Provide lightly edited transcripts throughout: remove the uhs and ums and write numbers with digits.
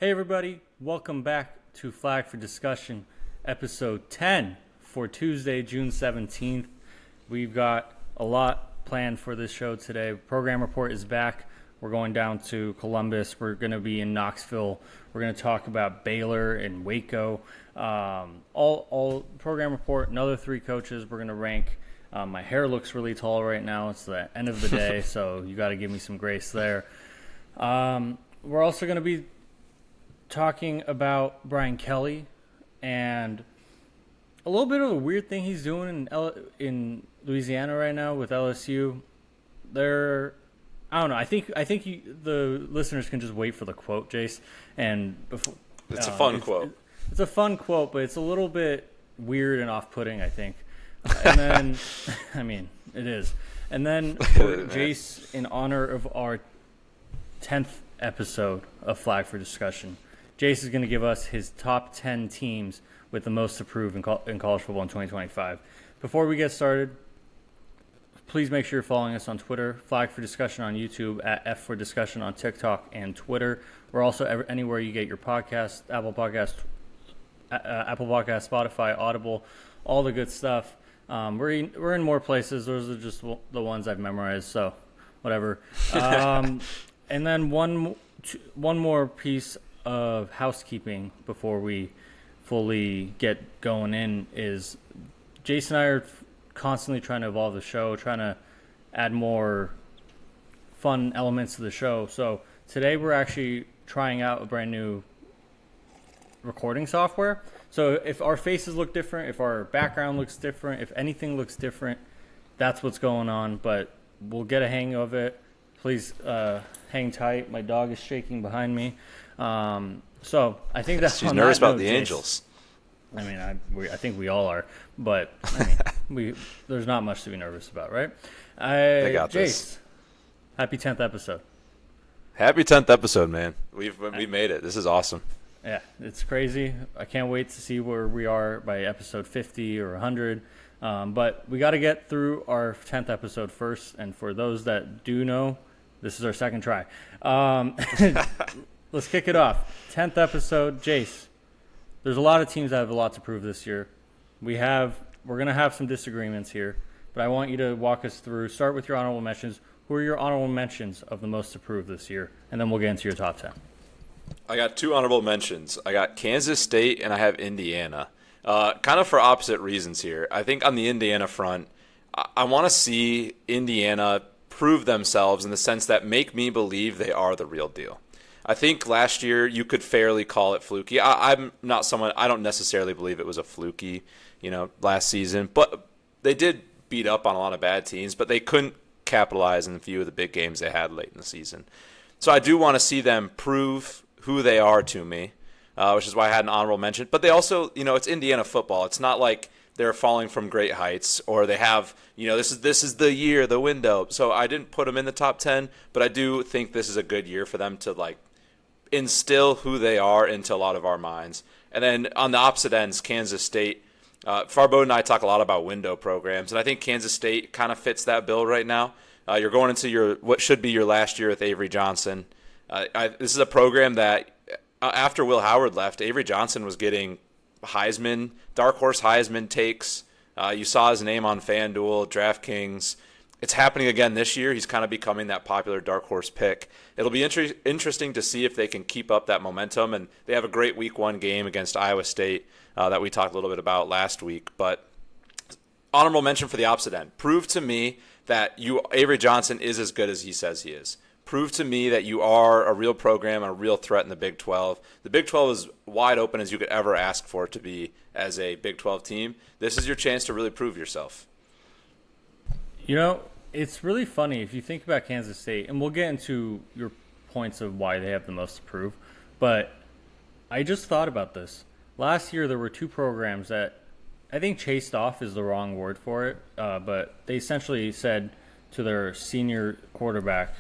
Hey everybody, welcome back to Flag for Discussion, episode 10 for Tuesday, June 17th. We've got a lot planned for this show today. Program report is back. We're going down to Columbus. We're going to be in Knoxville. We're going to talk about Baylor and Waco. All program report, another 3 coaches. We're going to rank. My hair looks really tall right now. It's the end of the day, so you got to give me some grace there. We're also going to be talking about Brian Kelly and a little bit of a weird thing he's doing in Louisiana right now with LSU. I don't know. I think the listeners can just wait for the quote, Jace. And it's a fun quote. It's a fun quote, but it's a little bit weird and off-putting, I think. And then, I mean, it is. And then for Jace, in honor of our 10th episode of Flag for Discussion, Jace is going to give us his top 10 teams with the most to prove in college football in 2025. Before we get started, please make sure you're following us on Twitter, Flag for Discussion on YouTube, at F for Discussion on TikTok and Twitter. We're also anywhere you get your podcast, Apple Podcast, Spotify, Audible, all the good stuff. We're in more places. Those are just the ones I've memorized, so whatever. And then one more piece of housekeeping before we fully get going in is Jason and I are constantly trying to evolve the show, trying to add more fun elements to the show. So today we're actually trying out a brand new recording software. So if our faces look different, if our background looks different, if anything looks different, that's what's going on. But we'll get a hang of it. Please hang tight. My dog is shaking behind me. So I think that's. She's nervous about the Angels. I mean, I think we all are, but I mean, there's not much to be nervous about, right? I got Jace, this. Happy 10th episode. Happy 10th episode, man. We made it. This is awesome. Yeah, it's crazy. I can't wait to see where we are by episode 50 or 100. But we got to get through our 10th episode first. And for those that do know, this is our second try. Let's kick it off. 10th episode, Jace. There's a lot of teams that have a lot to prove this year. We're going to have some disagreements here, but I want you to walk us through. Start with your honorable mentions. Who are your honorable mentions of the most to prove this year? And then we'll get into your top 10. I got 2 honorable mentions. I got Kansas State and I have Indiana. Kind of for opposite reasons here. I think on the Indiana front, I want to see Indiana prove themselves in the sense that make me believe they are the real deal. I think last year you could fairly call it fluky. I'm not someone, I don't necessarily believe it was a fluky, last season, but they did beat up on a lot of bad teams, but they couldn't capitalize in a few of the big games they had late in the season. So I do want to see them prove who they are to me, which is why I had an honorable mention. But they also, it's Indiana football. It's not like they're falling from great heights or they have, this is the year, the window. So I didn't put them in the top 10, but I do think this is a good year for them to instill who they are into a lot of our minds. And then on the opposite ends, Kansas State. Farbo and I talk a lot about window programs, and I think Kansas State kind of fits that bill right now. You're going into what should be your last year with Avery Johnson. This is a program that after Will Howard left, Avery Johnson was getting dark horse Heisman takes. You saw his name on FanDuel, DraftKings. It's happening again this year. He's kind of becoming that popular dark horse pick. It'll be interesting to see if they can keep up that momentum. And they have a great week 1 game against Iowa State that we talked a little bit about last week. But honorable mention for the opposite end. Prove to me that Avery Johnson is as good as he says he is. Prove to me that you are a real program and a real threat in the Big 12. The Big 12 is wide open as you could ever ask for it to be as a Big 12 team. This is your chance to really prove yourself. It's really funny if you think about Kansas State, and we'll get into your points of why they have the most to prove, but I just thought about this. Last year there were 2 programs that I think chased off is the wrong word for it, but they essentially said to their senior quarterback,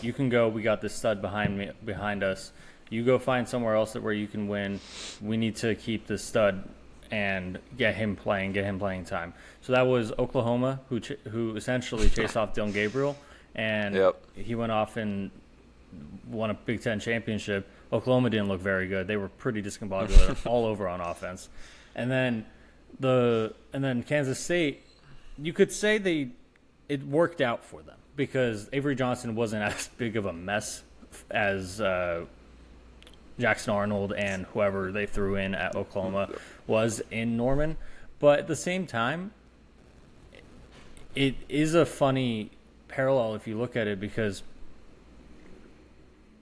you can go, we got this stud behind us. You go find somewhere else where you can win. We need to keep this stud and get him playing time. So that was Oklahoma, who essentially chased off Dylan Gabriel, and he went off and won a Big Ten championship. Oklahoma didn't look very good. They were pretty discombobulated all over on offense. And then Kansas State, you could say it worked out for them because Avery Johnson wasn't as big of a mess as Jackson Arnold and whoever they threw in at Oklahoma was in Norman. But at the same time, it is a funny parallel if you look at it because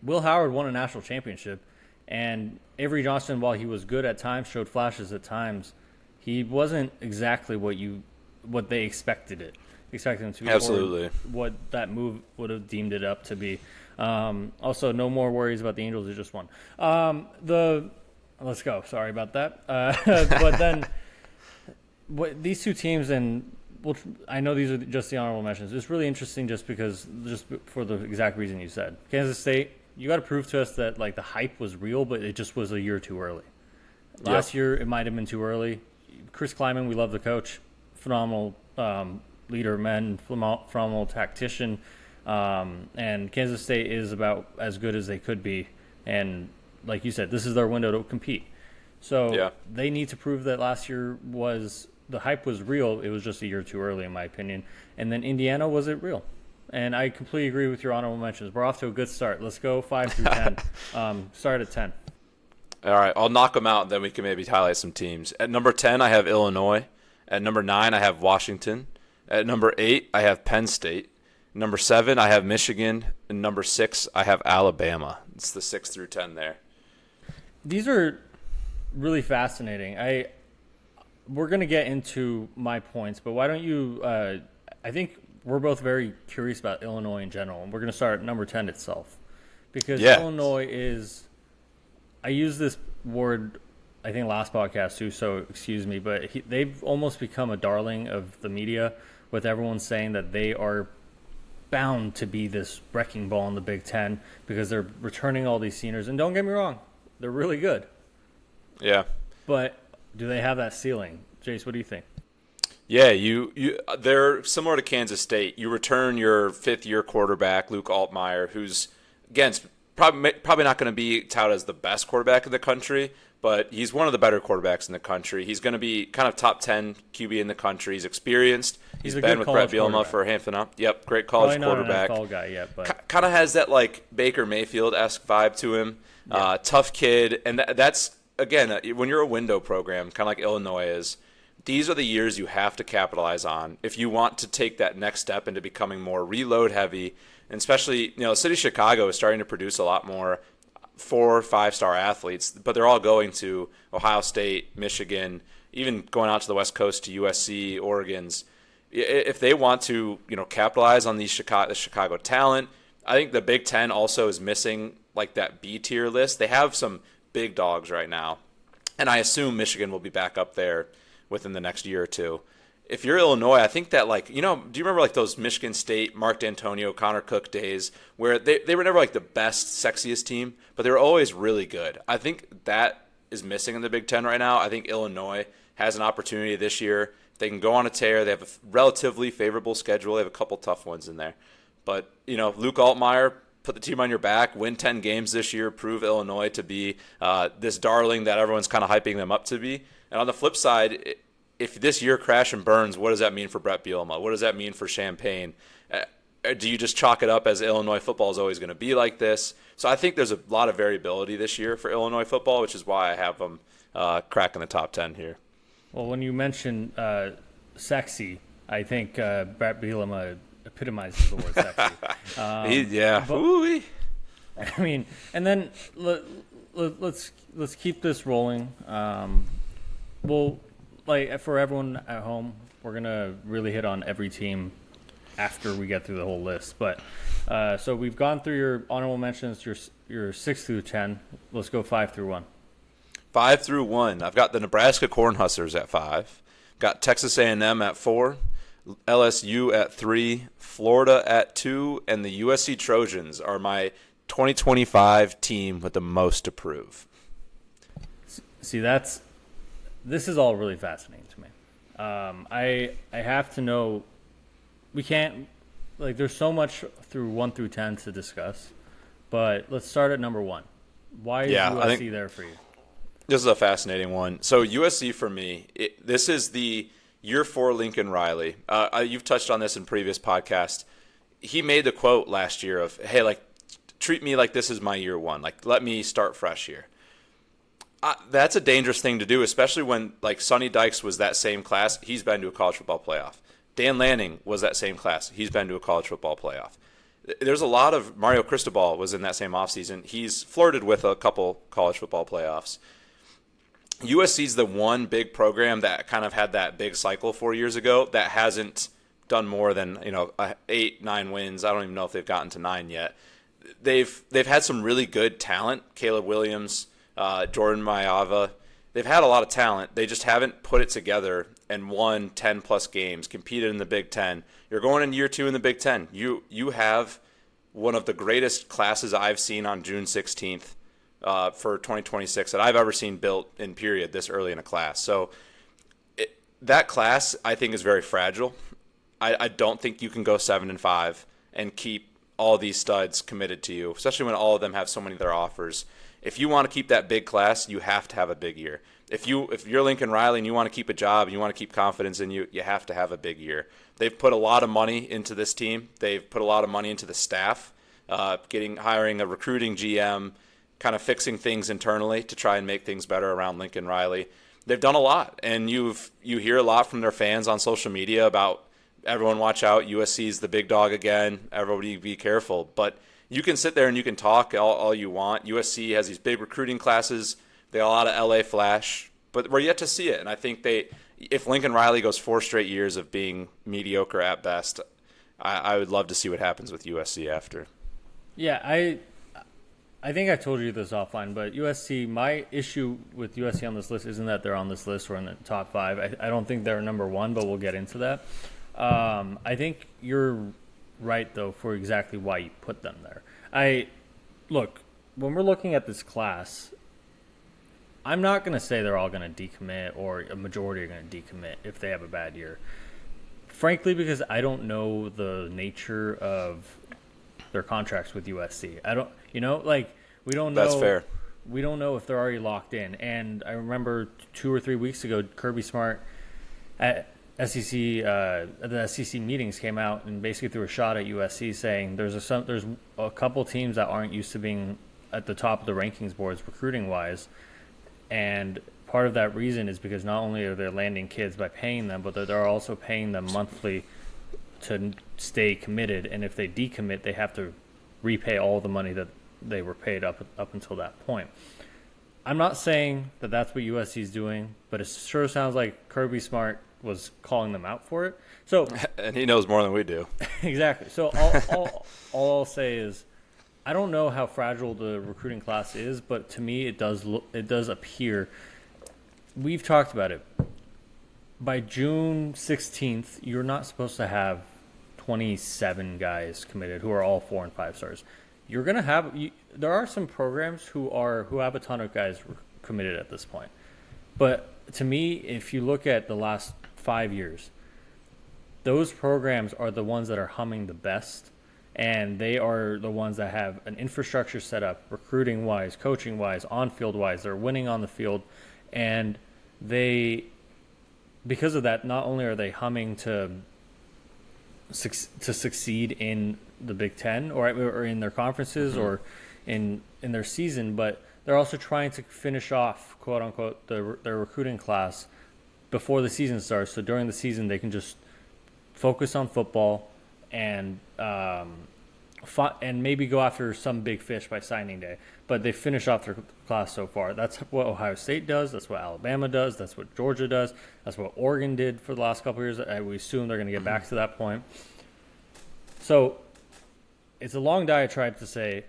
Will Howard won a national championship, and Avery Johnson, while he was good at times, showed flashes at times, he wasn't exactly what they expected him to be. Absolutely. Or what that move would have deemed it up to be. Also, no more worries about the Angels who just won. Let's go. Sorry about that. But then these two teams, and I know these are just the honorable mentions. It's really interesting just for the exact reason you said. Kansas State, you got to prove to us that like the hype was real, but it just was a year too early. Last year, it might have been too early. Chris Kleiman, we love the coach, phenomenal leader of men, phenomenal tactician, and Kansas State is about as good as they could be. And like you said, this is their window to compete. So they need to prove that last year the hype was real. It was just a year too early, in my opinion. And then Indiana, was it real? And I completely agree with your honorable mentions. We're off to a good start. Let's go 5 through 10. Start at 10. All right, I'll knock them out, and then we can maybe highlight some teams. At number 10, I have Illinois. At number 9, I have Washington. At number 8, I have Penn State. Number 7, I have Michigan. And number 6, I have Alabama. It's the 6 through 10 there. These are really fascinating. We're going to get into my points, but why don't you I think we're both very curious about Illinois in general, and we're going to start at number 10 itself. Because Illinois is – I use this word, I think, last podcast too, so excuse me, but they've almost become a darling of the media with everyone saying that they are bound to be this wrecking ball in the Big Ten because they're returning all these seniors. And don't get me wrong, they're really good. Yeah. But do they have that ceiling? Jace, what do you think? Yeah, they're similar to Kansas State. You return your fifth-year quarterback, Luke Altmaier, who's, again, probably not going to be touted as the best quarterback in the country, but he's one of the better quarterbacks in the country. He's going to be kind of top 10 QB in the country. He's experienced. He's been with Brett Bielema for a handful now. Yep, great college quarterback. Probably not an NFL guy yet, but kind of has that like Baker Mayfield-esque vibe to him. Yeah. Tough kid, and that's again when you're a window program, kind of like Illinois is. These are the years you have to capitalize on if you want to take that next step into becoming more reload heavy. And especially, the city of Chicago is starting to produce a lot more 4- or 5-star athletes, but they're all going to Ohio State, Michigan, even going out to the West Coast to USC, Oregon's. If they want to, capitalize on the Chicago talent, I think the Big Ten also is missing like that B tier list. They have some big dogs right now, and I assume Michigan will be back up there within the next year or two. If you're Illinois, I think that, do you remember, those Michigan State, Mark D'Antonio, Connor Cook days where they were never, the best, sexiest team, but they were always really good. I think that is missing in the Big Ten right now. I think Illinois has an opportunity this year. They can go on a tear. They have a relatively favorable schedule. They have a couple tough ones in there. But, Luke Altmaier, put the team on your back, win 10 games this year, prove Illinois to be this darling that everyone's kind of hyping them up to be. And on the flip side, if this year crash and burns, what does that mean for Brett Bielema? What does that mean for Champaign? Do you just chalk it up as Illinois football is always going to be like this? So I think there's a lot of variability this year for Illinois football, which is why I have them cracking the top 10 here. Well, when you mention sexy, I think Brett Bielema epitomizes the word sexy. Yeah. But, I mean, and then let's keep this rolling. For everyone at home, we're going to really hit on every team after we get through the whole list. But so we've gone through your honorable mentions, your 6 through 10. Let's go 5 through 1. 5 through 1. I've got the Nebraska Cornhuskers at 5. Got Texas A&M at 4. LSU at 3. Florida at 2. And the USC Trojans are my 2025 team with the most to prove. See, this is all really fascinating to me. I have to know. We can't there's so much through 1 through 10 to discuss, but let's start at number 1. Why is Yeah, I USC think there for you? this is a fascinating one. So USC for me, this is the year 4 Lincoln Riley. You've touched on this in previous podcasts. He made the quote last year of, "Hey, like, treat me like this is my year 1. Like, let me start fresh here." That's a dangerous thing to do, especially when, like, Sonny Dykes was that same class. He's been to a college football playoff. Dan Lanning was that same class. He's been to a college football playoff. There's a lot of Mario Cristobal was in that same offseason. He's flirted with a couple college football playoffs. USC's the one big program that kind of had that big cycle 4 years ago that hasn't done more than 8-9 wins. I don't even know if they've gotten to 9 yet. They've had some really good talent. Caleb Williams, Jordan Mailata. They've had a lot of talent. They just haven't put it together and won 10-plus games, competed in the Big Ten. You're going in year 2 in the Big Ten. You have one of the greatest classes I've seen on June 16th for 2026 that I've ever seen built in period this early in a class. So that class, I think, is very fragile. I don't think you can go 7-5 and keep all these studs committed to you, especially when all of them have so many of their offers. If you want to keep that big class, you have to have a big year. If you're Lincoln Riley and you want to keep a job and you want to keep confidence in you, you have to have a big year. They've put a lot of money into this team. They've put a lot of money into the staff, hiring a recruiting GM, kind of fixing things internally to try and make things better around Lincoln Riley. They've done a lot, and you hear a lot from their fans on social media about everyone watch out, USC's the big dog again, everybody be careful. But you can sit there and you can talk all you want. USC has these big recruiting classes. They got a lot of LA flash, but we're yet to see it. And I think if Lincoln Riley goes 4 straight years of being mediocre at best, I would love to see what happens with USC after. Yeah, I think I told you this offline, but USC, my issue with USC on this list isn't that they're on this list or in the top 5. I don't think they're number 1, but we'll get into that. I think you're right, though, for exactly why you put them there. Look, when we're looking at this class, I'm not going to say they're all going to decommit or a majority are going to decommit if they have a bad year. Frankly, because I don't know the nature of their contracts with USC. We don't know. That's fair. We don't know if they're already locked in. And I remember 2 or 3 weeks ago, Kirby Smart at the SEC meetings came out and basically threw a shot at USC, saying there's a couple teams that aren't used to being at the top of the rankings boards recruiting wise, and part of that reason is because not only are they landing kids by paying them, but they're also paying them monthly to stay committed, and if they decommit, they have to repay all the money that they were paid up until that point. I'm not saying that that's what USC is doing, but it sure sounds like Kirby Smart was calling them out for it. So, and he knows more than we do. Exactly. So all I'll say is, I don't know how fragile the recruiting class is, but to me it does appear. We've talked about it. By June 16th, you're not supposed to have 27 guys committed who are all 4 and 5 stars. You're gonna have. There are some programs who have a ton of guys committed at this point, but to me, if you look at the last 5 years, those programs are the ones that are humming the best, and they are the ones that have an infrastructure set up, recruiting wise, coaching wise, on field wise. They're winning on the field, and because of that, not only are they humming to succeed in the Big Ten or in their conferences or in their season, but they're also trying to finish off, quote unquote, their recruiting class before the season starts. So during the season, they can just focus on football and maybe go after some big fish by signing day. But they finish off their class so far. That's what Ohio State does. That's what Alabama does. That's what Georgia does. That's what Oregon did for the last couple of years. We assume they're going to get back to that point. So it's a long diatribe to say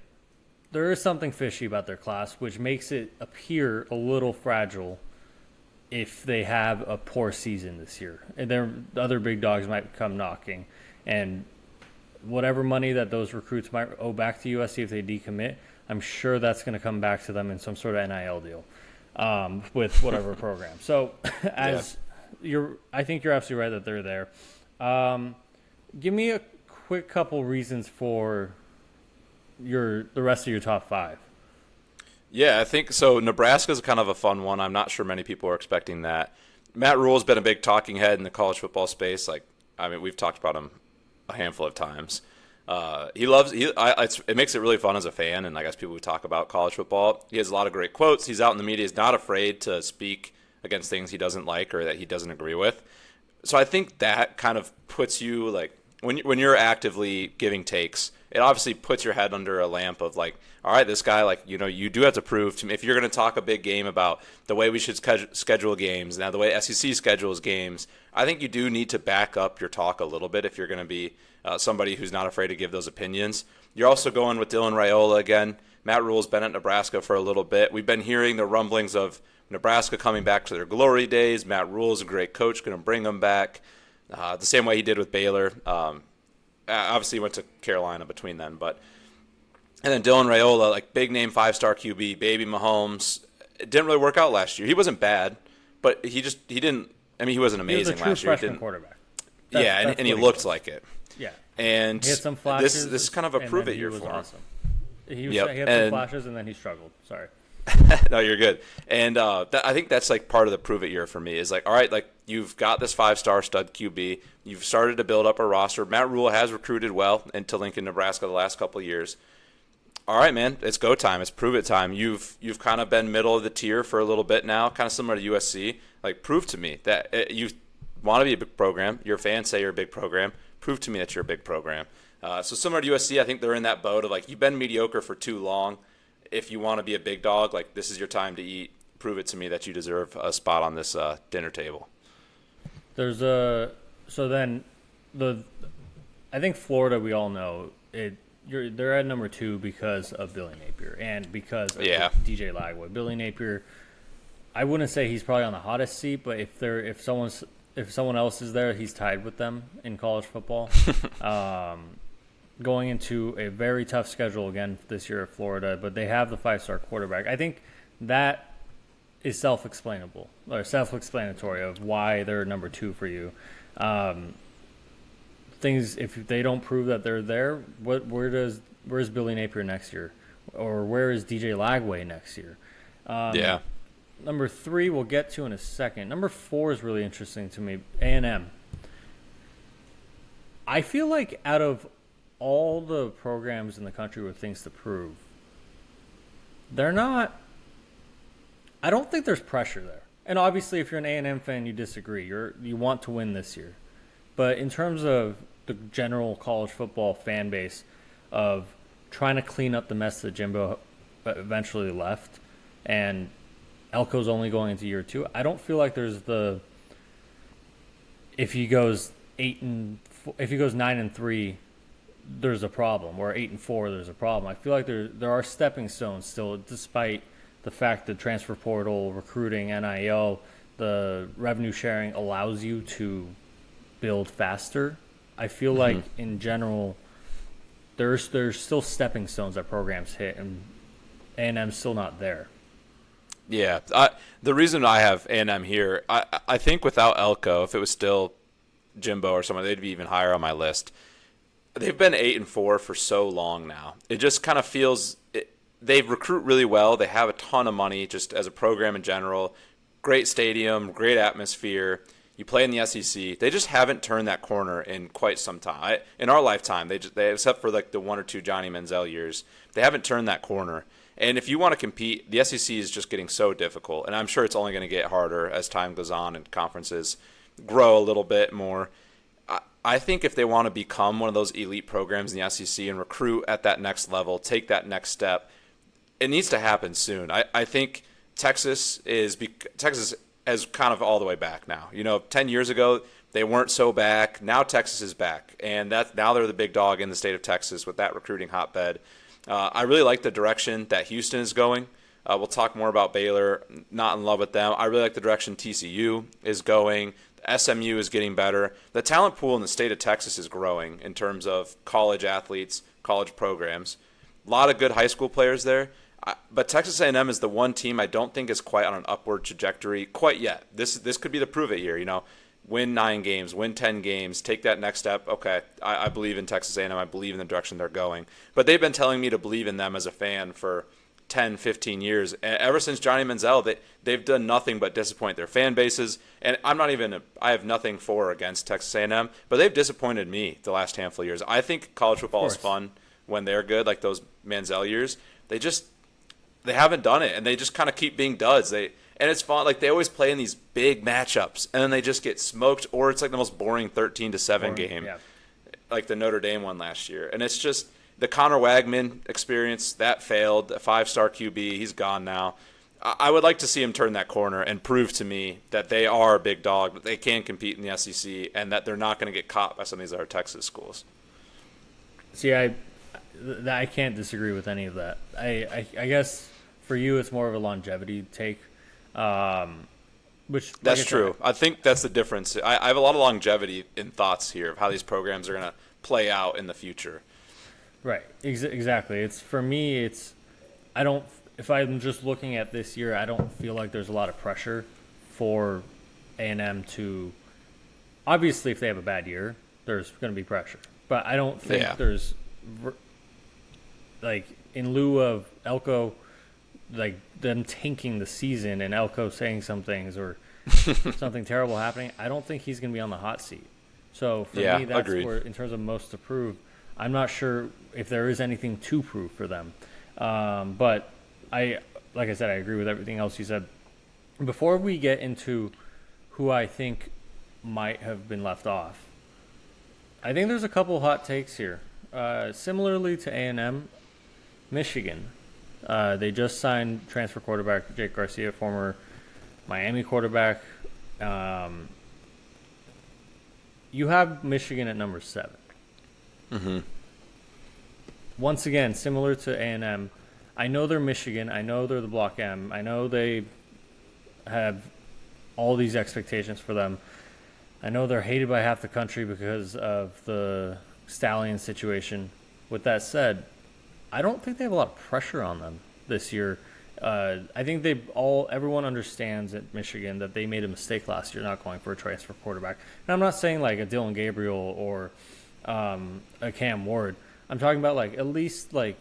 there is something fishy about their class, which makes it appear a little fragile if they have a poor season this year. And the other big dogs might come knocking. And whatever money that those recruits might owe back to USC if they decommit, I'm sure that's going to come back to them in some sort of NIL deal with whatever program. So I think you're absolutely right that they're there. Give me a quick couple reasons for the rest of your top 5. Yeah, I think so. Nebraska's kind of a fun one. I'm not sure many people are expecting that. Matt Rule's been a big talking head in the college football space. We've talked about him a handful of times. It makes it really fun as a fan, and I guess people who talk about college football. He has a lot of great quotes. He's out in the media. He's not afraid to speak against things he doesn't like or that he doesn't agree with. So I think that kind of puts you like when you're actively giving takes, it obviously puts your head under a lamp of like, all right, this guy, like, you do have to prove to me if you're going to talk a big game about the way we should schedule games, now the way SEC schedules games. I think you do need to back up your talk a little bit if you're going to be somebody who's not afraid to give those opinions. You're also going with Dylan Raiola again. Matt Rule's been at Nebraska for a little bit. We've been hearing the rumblings of Nebraska coming back to their glory days. Matt Rule's a great coach, going to bring them back the same way he did with Baylor. Obviously, he went to Carolina between then, and then Dylan Raiola, like big name 5-star QB, baby Mahomes. It didn't really work out last year. He wasn't bad, but he didn't. I mean, he wasn't amazing last year. He was a true freshman quarterback. And he looked like it. Yeah, and he had some flashes. This is kind of a prove it year for him. Awesome. He had some flashes, and then he struggled. Sorry. No, you're good. And I think that's like part of the prove it year for me is like, all right, like you've got this 5-star stud QB. You've started to build up a roster. Matt Rule has recruited well into Lincoln, Nebraska the last couple of years. All right, man, it's go time. It's prove it time. You've kind of been middle of the tier for a little bit now, kind of similar to USC. Like, prove to me that you want to be a big program. Your fans say you're a big program. Prove to me that you're a big program. So similar to USC, I think they're in that boat of like, you've been mediocre for too long. If you want to be a big dog, like this is your time to eat. Prove it to me that you deserve a spot on this dinner table. I think Florida, we all know they're at number 2 because of Billy Napier and because of DJ Lagway. Billy Napier, I wouldn't say he's probably on the hottest seat, but if someone else is there, he's tied with them in college football. Going into a very tough schedule again this year at Florida, but they have the 5-star quarterback. I think that is self-explanatory of why they're number 2 for you. If they don't prove that they're there, where's Billy Napier next year, or where is DJ Lagway next year? Number 3 we'll get to in a second. Number 4 is really interesting to me. A&M. I feel like out of all the programs in the country with things to prove, I don't think there's pressure there. And obviously, if you're an A&M fan, you disagree. You want to win this year. But in terms of the general college football fan base of trying to clean up the mess that Jimbo eventually left, and Elko's only going into year 2, I don't feel like there's if he goes 9-3, there's a problem, or 8-4, there's a problem. I feel like there are stepping stones still, despite the fact that transfer portal, recruiting, NIL, the revenue sharing allows you to build faster. I feel like in general, there's still stepping stones that programs hit, and A&M's still not there. Yeah, the reason I have A&M here, I think without Elko, if it was still Jimbo or someone, they'd be even higher on my list. They've been 8-4 for so long now. It just kind of feels they recruit really well. They have a ton of money just as a program in general. Great stadium, great atmosphere. You play in the SEC. They just haven't turned that corner in quite some time. In our lifetime, they except for like the 1 or 2 Johnny Manziel years, they haven't turned that corner. And if you want to compete, the SEC is just getting so difficult. And I'm sure it's only going to get harder as time goes on and conferences grow a little bit more. I think if they want to become one of those elite programs in the SEC and recruit at that next level, take that next step, it needs to happen soon. I think Texas has kind of all the way back now. 10 years ago, they weren't so back. Now Texas is back, and now they're the big dog in the state of Texas with that recruiting hotbed. I really like the direction that Houston is going. We'll talk more about Baylor. Not in love with them. I really like the direction TCU is going. SMU is getting better. The talent pool in the state of Texas is growing in terms of college athletes, college programs. A lot of good high school players there. But Texas A&M is the one team I don't think is quite on an upward trajectory quite yet. This could be the prove it year. Win 9 games, win 10 games, take that next step. Okay, I believe in Texas A&M. I believe in the direction they're going. But they've been telling me to believe in them as a fan for 10, 15 years. And ever since Johnny Manziel, they've done nothing but disappoint their fan bases. And I have nothing for or against Texas A&M, but they've disappointed me the last handful of years. I think college football is fun when they're good, like those Manziel years. They haven't done it, and they just kind of keep being duds. And it's fun. Like, they always play in these big matchups, and then they just get smoked, or it's like the most boring 13-7 game, like the Notre Dame one last year. And it's just the Connor Wagman experience, that failed. A 5-star QB, he's gone now. I would like to see him turn that corner and prove to me that they are a big dog, that they can compete in the SEC, and that they're not going to get caught by some of these other Texas schools. See, I can't disagree with any of that. I guess for you it's more of a longevity take, which that's true. I think that's the difference. I have a lot of longevity in thoughts here of how these programs are going to play out in the future. Right. Exactly. It's for me. If I'm just looking at this year, I don't feel like there's a lot of pressure for A&M to. Obviously, if they have a bad year, there's going to be pressure. But I don't think there's, like, in lieu of Elko, like, them tanking the season and Elko saying some things or something terrible happening, I don't think he's going to be on the hot seat. So for me, that's agreed. where, in terms of most to prove, I'm not sure if there is anything to prove for them. But like I said, I agree with everything else you said. Before we get into who I think might have been left off, I think there's a couple hot takes here. Similarly to A&M, Michigan. They just signed transfer quarterback Jake Garcia, former Miami quarterback. You have Michigan at number 7. Mm-hmm. Once again, similar to A&M, I know they're Michigan. I know they're the Block M. I know they have all these expectations for them. I know they're hated by half the country because of the Stallion situation. With that said, I don't think they have a lot of pressure on them this year. I think everyone understands at Michigan that they made a mistake last year not going for a transfer quarterback. And I'm not saying like a Dylan Gabriel or a Cam Ward. I'm talking about like at least like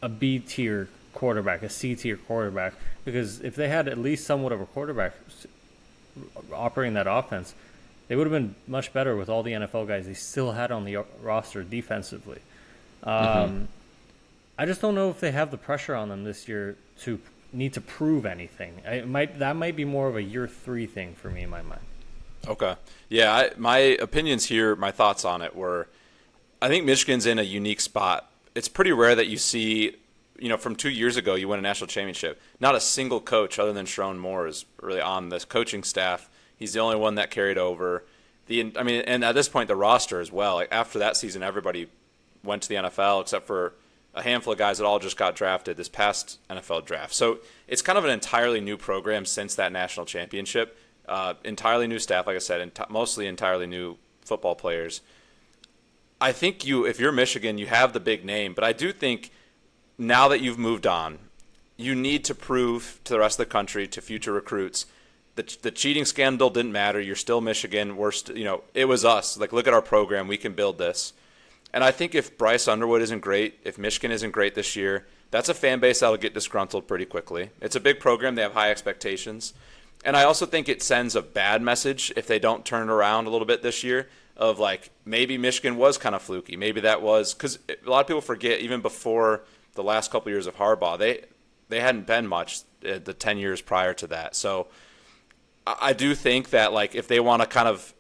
a B tier quarterback, a C tier quarterback, because if they had at least somewhat of a quarterback operating that offense, they would have been much better with all the NFL guys they still had on the roster defensively. I just don't know if they have the pressure on them this year to need to prove anything. That might be more of a year 3 thing for me in my mind. Okay. Yeah, my opinions here, my thoughts on it were, I think Michigan's in a unique spot. It's pretty rare that you see, from 2 years ago, you win a national championship. Not a single coach other than Sharon Moore is really on this coaching staff. He's the only one that carried over. And at this point, the roster as well. Like after that season, everybody went to the NFL except for a handful of guys that all just got drafted this past NFL draft. So it's kind of an entirely new program since that national championship. Entirely new staff, like I said, mostly entirely new football players. I think if you're Michigan, you have the big name, but I do think now that you've moved on, you need to prove to the rest of the country, to future recruits, that the cheating scandal didn't matter. You're still Michigan. It was us. Like, look at our program. We can build this. And I think if Bryce Underwood isn't great, if Michigan isn't great this year, that's a fan base that'll get disgruntled pretty quickly. It's a big program. They have high expectations. And I also think it sends a bad message if they don't turn it around a little bit this year of like maybe Michigan was kind of fluky. Maybe that was because a lot of people forget even before the last couple of years of Harbaugh, they hadn't been much the 10 years prior to that. So I do think that like if they want to kind of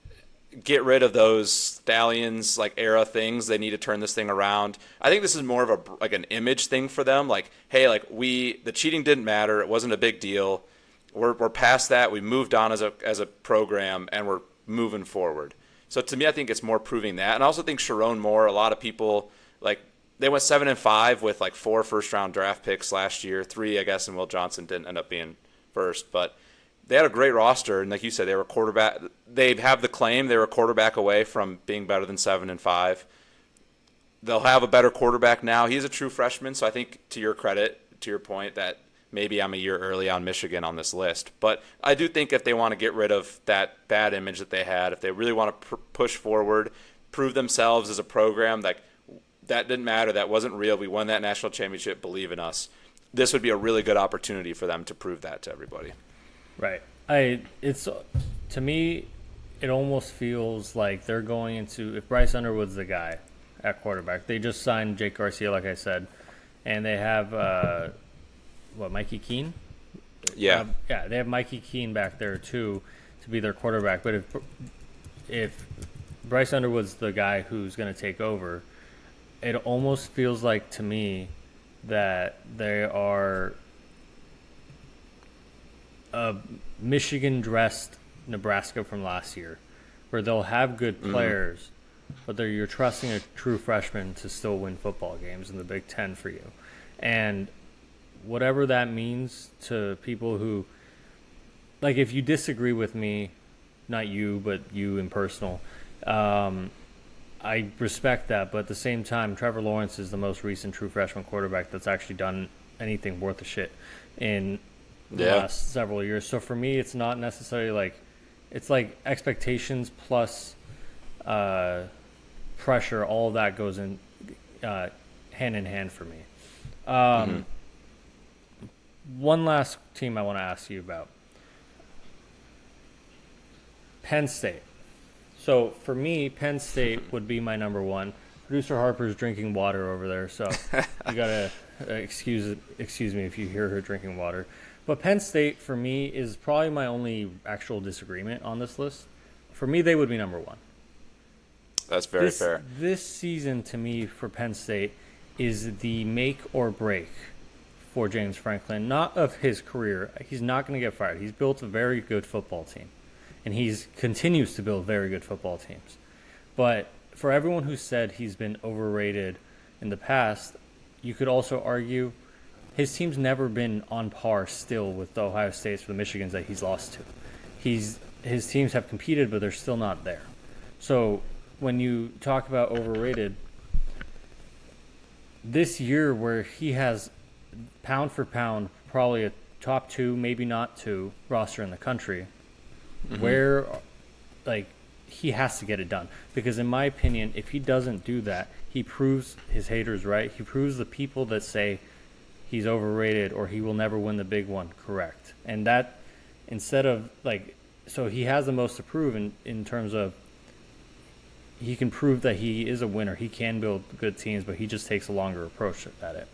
get rid of those Stallions like era things, they need to turn this thing around. I think this is more of an image thing for them. Like, hey, like the cheating didn't matter. It wasn't a big deal. We're past that. We moved on as a program and we're moving forward. So to me, I think it's more proving that. And I also think Sharon Moore, a lot of people like they went 7-5 with like 4 first-round draft picks last year. 3, I guess, and Will Johnson didn't end up being first, but they had a great roster, and like you said, they were quarterback. They have the claim they were a quarterback away from being better than 7-5. They'll have a better quarterback now. He's a true freshman, so I think to your credit, to your point, that maybe I'm a year early on Michigan on this list. But I do think if they want to get rid of that bad image that they had, if they really want to push forward, prove themselves as a program, like that didn't matter, that wasn't real, we won that national championship, believe in us. this would be a really good opportunity for them to prove that to everybody. Right. It's to me, it almost feels like they're going into, if Bryce Underwood's the guy at quarterback, they just signed Jake Garcia, like I said, and they have Mikey Keene. Yeah, they have Mikey Keene back there too to be their quarterback. But if Bryce Underwood's the guy who's going to take over, it almost feels like to me that they are a Michigan-dressed Nebraska from last year, where they'll have good players, but you're trusting a true freshman to still win football games in the Big Ten for you. And whatever that means to people who, like, if you disagree with me, not you, but you in personal, I respect that. But at the same time, Trevor Lawrence is the most recent true freshman quarterback that's actually done anything worth a shit in the last several years. So for me, it's not necessarily like, it's like expectations plus pressure. All of that goes in hand in hand for me. One last team I want to ask you about. Penn State. So for me, Penn State would be my number one. Producer Harper's drinking water over there, so you gotta excuse me if you hear her drinking water. But Penn State for me is probably my only actual disagreement on this list. For me, they would be number one. That's very fair. This season to me for Penn State is the make or break for James Franklin, not of his career. He's not going to get fired. He's built a very good football team, and he continues to build very good football teams. But for everyone who said he's been overrated in the past, you could also argue his team's never been on par still with the Ohio States or the Michigans that he's lost to. His teams have competed, but they're still not there. So when you talk about overrated, this year where he has pound for pound probably a top two, maybe not two roster in the country, where like he has to get it done. Because in my opinion, if he doesn't do that, he proves his haters right. He proves the people that say he's overrated or he will never win the big one correct. And that, instead of like, so he has the most to prove in terms of he can prove that he is a winner. He can build good teams, but he just takes a longer approach at it.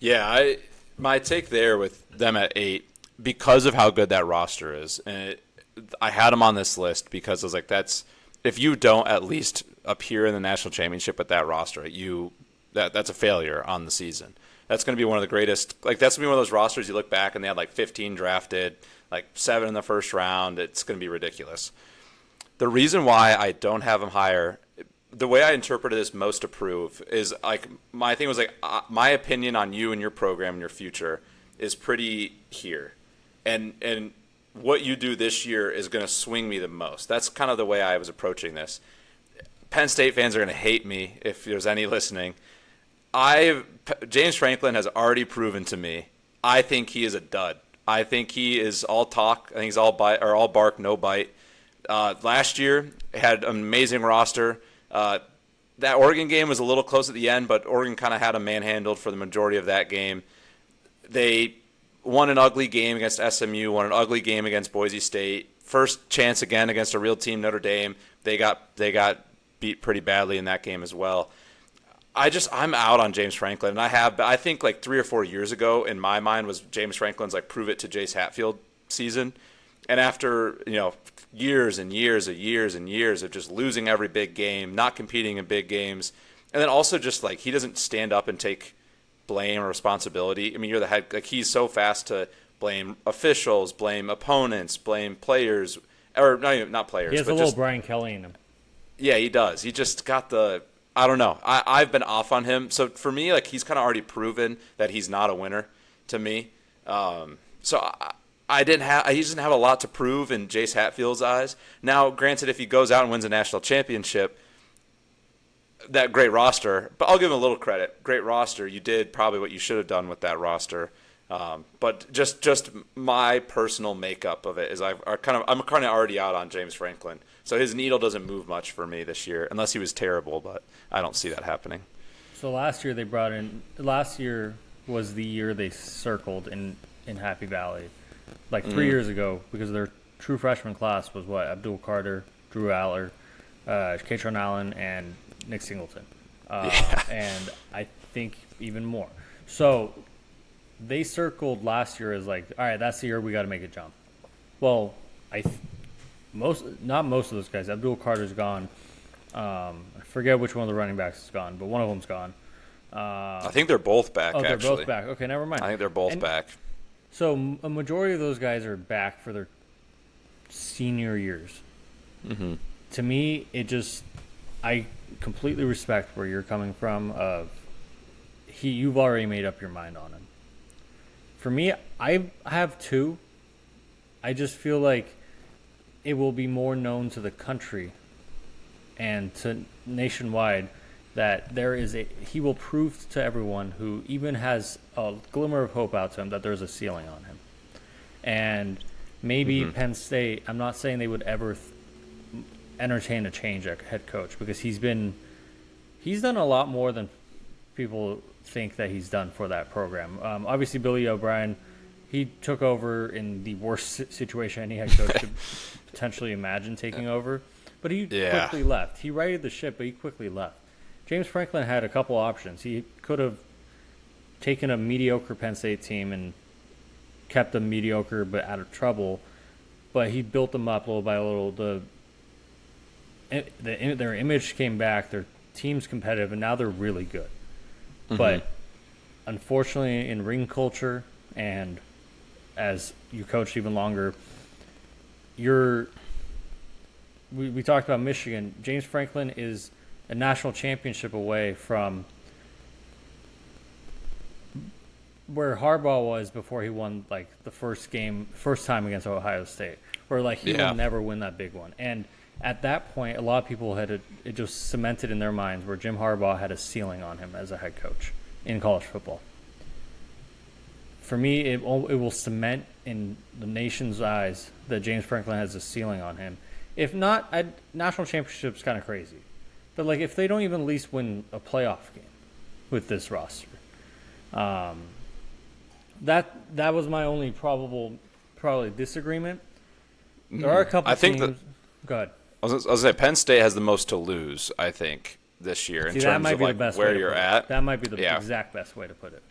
Yeah, my take there with them at 8, because of how good that roster is, and I had them on this list because I was like, if you don't at least appear in the national championship with that roster, that's a failure on the season. That's going to be one of the greatest. Like, that's going to be one of those rosters you look back and they had like 15 drafted, like 7 in the first round. It's going to be ridiculous. The reason why I don't have them higher, the way I interpreted this most approve is like, my thing was like, my opinion on you and your program and your future is pretty here. And what you do this year is going to swing me the most. That's kind of the way I was approaching this. Penn State fans are going to hate me if there's any listening. James Franklin has already proven to me, I think he is a dud. I think he is all talk. I think he's all bark, no bite. Last year, had an amazing roster. That Oregon game was a little close at the end, but Oregon kind of had him manhandled for the majority of that game. They won an ugly game against SMU, won an ugly game against Boise State. First chance again against a real team, Notre Dame. They got beat pretty badly in that game as well. I'm out on James Franklin, and I think like 3 or 4 years ago in my mind was James Franklin's like prove it to Jace Hatfield season. And after, years and years of just losing every big game, not competing in big games, and then also just like he doesn't stand up and take blame or responsibility. I mean, you're the head. Like, he's so fast to blame officials, blame opponents, blame players, or not players. He has a little Brian Kelly in him. Yeah, he does. He just got the. I don't know. I've been off on him. So for me, like, he's kind of already proven that he's not a winner to me. So he doesn't have a lot to prove in Jace Hatfield's eyes. Now, granted, if he goes out and wins a national championship, that great roster, but I'll give him a little credit. Great roster. You did probably what you should have done with that roster. But just my personal makeup of it is I'm kind of already out on James Franklin. So his needle doesn't move much for me this year, unless he was terrible, but I don't see that happening. So last year was the year they circled in Happy Valley, like 3 years ago, because their true freshman class was what? Abdul Carter, Drew Aller, Katron Allen, and Nick Singleton. And I think even more. So they circled last year as like, all right, that's the year we got to make a jump. Well, not most of those guys. Abdul Carter's gone. I forget which one of the running backs is gone, but one of them's gone. I think they're both back. They're actually. both back. Okay, never mind. I think they're both back. So a majority of those guys are back for their senior years. Mm-hmm. To me, I completely respect where you're coming from. You've already made up your mind on him. For me, I have two. I just feel like it will be more known to the country and to nationwide that he will prove to everyone who even has a glimmer of hope out to him that there's a ceiling on him. And maybe Penn State, I'm not saying they would ever entertain a change at head coach, because he's done a lot more than people think that he's done for that program. Obviously, Billy O'Brien, he took over in the worst situation any head coach could potentially imagine taking over, but he quickly left. He righted the ship, but he quickly left. James Franklin had a couple options. He could have taken a mediocre Penn State team and kept them mediocre but out of trouble, but he built them up little by little. Their image came back, their team's competitive, and now they're really good. Mm-hmm. But unfortunately, in ring culture, and as you coach even longer, we talked about Michigan. James Franklin is a national championship away from where Harbaugh was before he won like the first time against Ohio State, where like he will never win that big one. And at that point, a lot of people it just cemented in their minds where Jim Harbaugh had a ceiling on him as a head coach in college football. For me, it will cement in the nation's eyes that James Franklin has a ceiling on him. If not, national championship's kind of crazy. But like, if they don't even at least win a playoff game with this roster, that was my only probably disagreement. There are a couple teams. Go ahead. I was going to say Penn State has the most to lose, I think, this year in terms of like where you're at. That might be the exact best way to put it.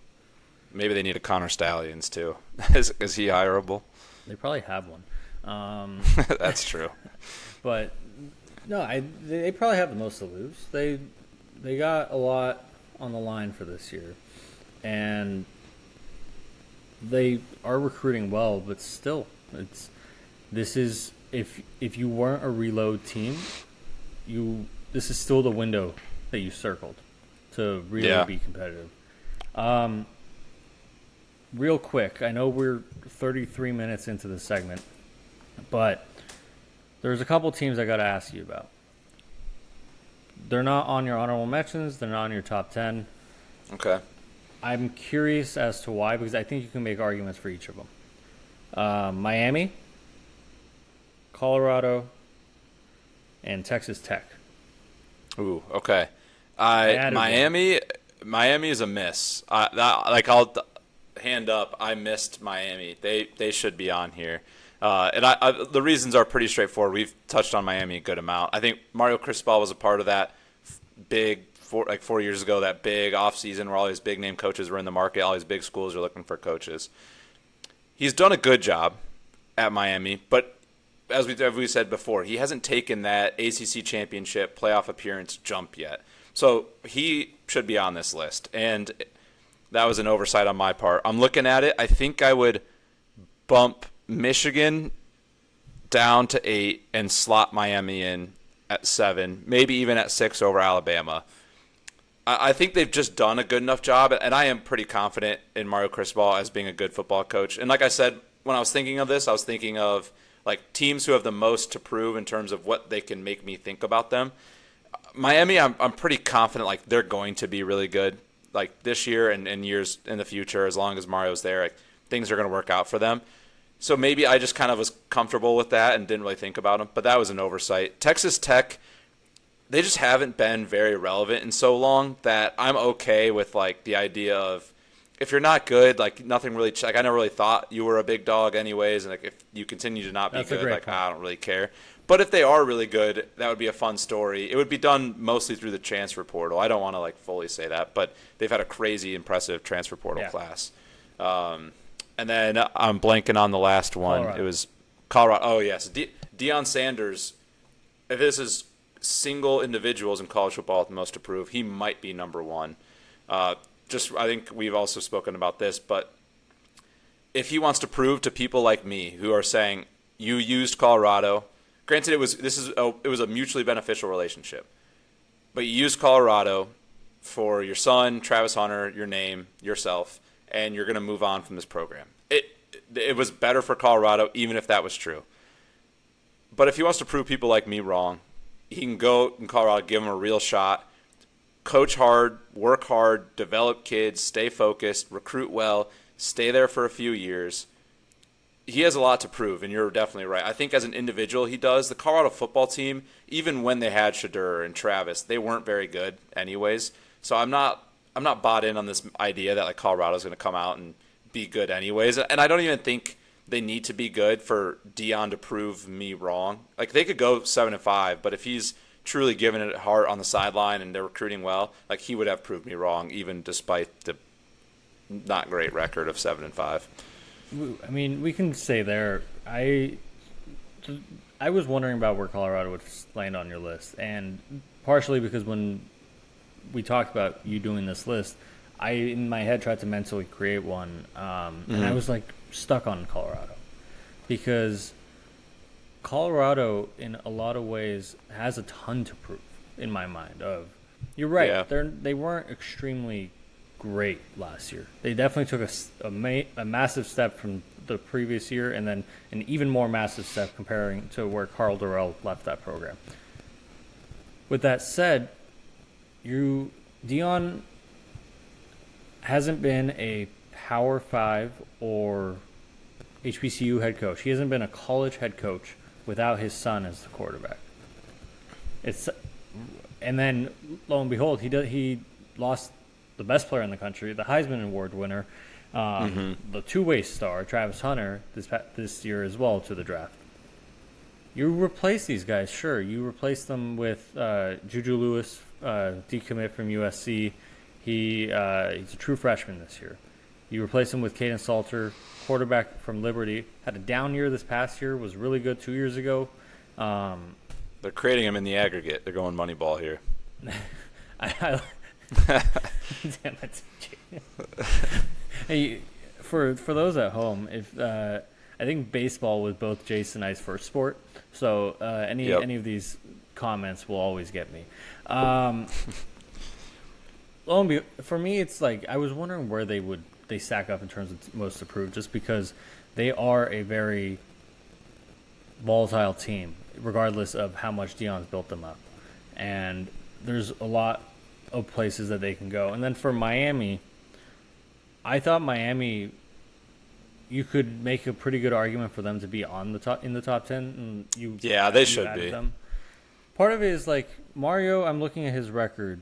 Maybe they need a Connor Stallions too. Is he hireable? They probably have one. That's true. But no, they probably have the most to lose. They got a lot on the line for this year, and they are recruiting well. But still, this is if you weren't a reload team, this is still the window that you circled to really be competitive. Real quick, I know we're 33 minutes into the segment, but there's a couple teams I got to ask you about. They're not on your honorable mentions. They're not on your top 10. Okay. I'm curious as to why, because I think you can make arguments for each of them. Miami, Colorado, and Texas Tech. Ooh, okay. Miami is a miss. I'll hand up. I missed Miami. They should be on here. And the reasons are pretty straightforward. We've touched on Miami a good amount. I think Mario Cristobal was a part of that big 4 years ago, that big offseason where all these big name coaches were in the market. All these big schools are looking for coaches. He's done a good job at Miami, but as we said before, he hasn't taken that ACC championship playoff appearance jump yet. So he should be on this list, and that was an oversight on my part. I'm looking at it. I think I would bump Michigan down to 8 and slot Miami in at 7, maybe even at 6 over Alabama. I think they've just done a good enough job, and I am pretty confident in Mario Cristobal as being a good football coach. And like I said, when I was thinking of this, I was thinking of like teams who have the most to prove in terms of what they can make me think about them. Miami, I'm pretty confident like they're going to be really good like this year and years in the future. As long as Mario's there, like, things are going to work out for them. So maybe I just kind of was comfortable with that and didn't really think about them. But that was an oversight. Texas Tech, they just haven't been very relevant in so long that I'm okay with like the idea of if you're not good, like nothing really. Like I never really thought you were a big dog, anyways. And like if you continue to not be good, like I don't really care. But if they are really good, that would be a fun story. It would be done mostly through the transfer portal. I don't want to like fully say that, but they've had a crazy impressive transfer portal class. And then I'm blanking on the last one. Colorado. It was Colorado. Oh yes, Deion Sanders. If this is single individuals in college football with the most to prove, he might be number one. I think we've also spoken about this, but if he wants to prove to people like me who are saying you used Colorado, granted it was a mutually beneficial relationship, but you used Colorado for your son, Travis Hunter, your name, yourself, and you're going to move on from this program. It was better for Colorado, even if that was true. But if he wants to prove people like me wrong, he can go in Colorado, give them a real shot, coach hard, work hard, develop kids, stay focused, recruit well, stay there for a few years. He has a lot to prove, and you're definitely right. I think as an individual he does. The Colorado football team, even when they had Shadur and Travis, they weren't very good anyways. So I'm not bought in on this idea that like Colorado's going to come out and be good anyways. And I don't even think they need to be good for Deion to prove me wrong. Like they could go 7-5, but if he's truly giving it heart on the sideline and they're recruiting well, like he would have proved me wrong, even despite the not great record of 7-5. I mean, we can say there. I was wondering about where Colorado would land on your list, and partially because when we talked about you doing this list, I in my head tried to mentally create one, and I was like stuck on Colorado because Colorado in a lot of ways has a ton to prove in my mind. You're right, they weren't extremely great last year. They definitely took a massive step from the previous year, and then an even more massive step comparing to where Carl Durrell left that program. With that said, Deion hasn't been a Power 5 or HBCU head coach. He hasn't been a college head coach without his son as the quarterback. And then lo and behold, he lost the best player in the country, the Heisman Award winner, the two-way star, Travis Hunter, this year as well to the draft. You replace these guys, sure. You replace them with Juju Lewis, decommit from USC. He's a true freshman this year. You replace him with Caden Salter, quarterback from Liberty. Had a down year this past year, was really good 2 years ago. They're creating him in the aggregate. They're going Moneyball here. Damn it. Hey, for those at home, if I think baseball was both Jace and I's first sport, so any of these comments will always get me. For me, it's like I was wondering where they stack up in terms of most approved, just because they are a very volatile team, regardless of how much Deion's built them up, and there's a lot of places that they can go. And then for Miami, I thought Miami, you could make a pretty good argument for them to be in the top 10. And they should be. Them. Part of it is like Mario. I'm looking at his record.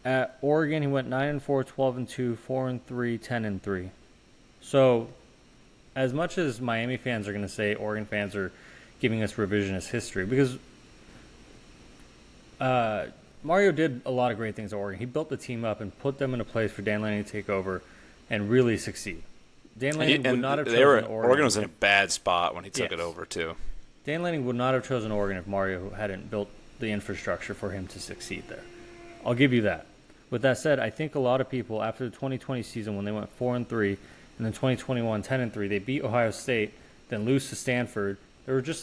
At Oregon, he went 9-4, 12-2, 4-3, 10-3. So, as much as Miami fans are going to say Oregon fans are giving us revisionist history, because Mario did a lot of great things at Oregon. He built the team up and put them in a place for Dan Lanning to take over and really succeed. Dan Lanning would not have chosen Oregon. Oregon was in a bad spot when he took it over, too. Dan Lanning would not have chosen Oregon if Mario hadn't built the infrastructure for him to succeed there. I'll give you that. With that said, I think a lot of people, after the 2020 season when they went 4-3, and then 2021 10-3, they beat Ohio State, then lose to Stanford. There was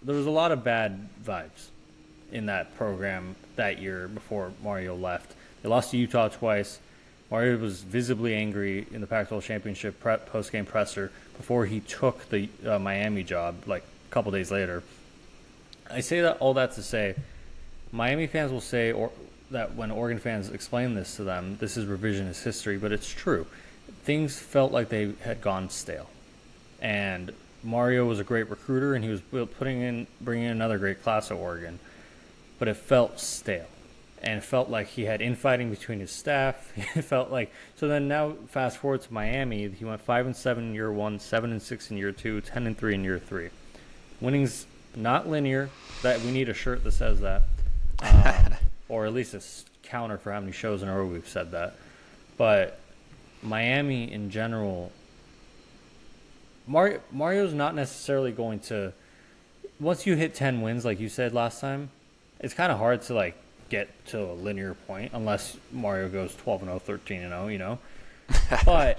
a lot of bad vibes in that program that year before Mario left. They lost to Utah twice. Mario was visibly angry in the Pac-12 championship post-game presser before he took the Miami job, like a couple days later. I say all that to say, Miami fans will say that when Oregon fans explain this to them, this is revisionist history, but it's true. Things felt like they had gone stale. And Mario was a great recruiter, and he was bringing in another great class at Oregon, but it felt stale. and it felt like he had infighting between his staff. It felt like so. Then now, fast forward to Miami, he went 5-7 in year 1, 7-6 in year 2, 10-3 in year 3. Winning's not linear. That we need a shirt that says that, or at least a counter for how many shows in a row we've said that. But Miami in general, Mario's not necessarily going to. Once you hit 10 wins, like you said last time, it's kind of hard to like get to a linear point unless Mario goes 12-0, 13-0, you know. But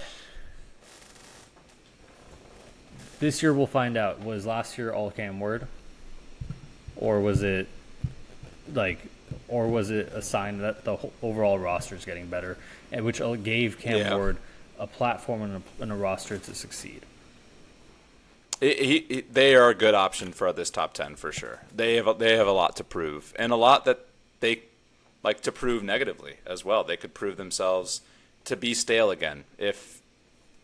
this year we'll find out. Was last year all Cam Ward, or was it a sign that the overall roster is getting better, and which gave Cam Ward a platform and a roster to succeed? They are a good option for this top 10 for sure. They have a lot to prove, and a lot that they like to prove negatively as well. They could prove themselves to be stale again if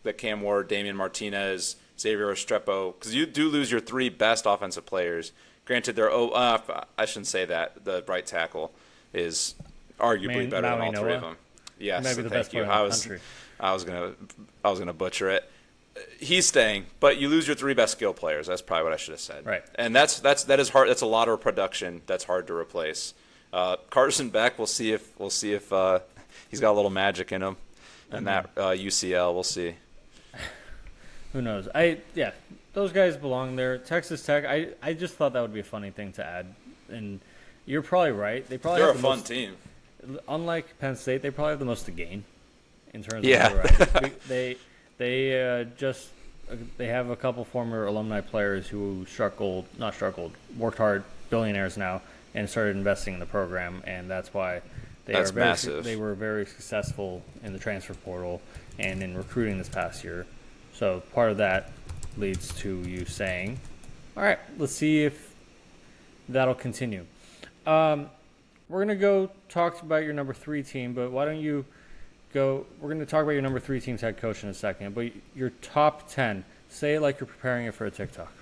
the Cam Ward, Damian Martinez, Xavier Restrepo, because you do lose your 3 best offensive players. Granted, I shouldn't say that. The right tackle is arguably better than all 3 of them. Yes, thank you. I was gonna butcher it. He's staying, but you lose your 3 best skill players. That's probably what I should have said. Right. And that is hard. That's a lot of production. That's hard to replace. Carson Beck, we'll see if he's got a little magic in him, and that UCL, we'll see. Who knows? Those guys belong there. Texas Tech, I just thought that would be a funny thing to add, and you're probably right. They're a fun team. Unlike Penn State, they probably have the most to gain in terms of they have a couple former alumni players who worked hard, billionaires now, and started investing in the program, and that's why they were very successful in the transfer portal and in recruiting this past year. So part of that leads to you saying, all right, let's see if that'll continue. We're going to go talk about your number 3 team, but why don't you go? We're going to talk about your number 3 team's head coach in a second, but your top 10, say it like you're preparing it for a TikTok.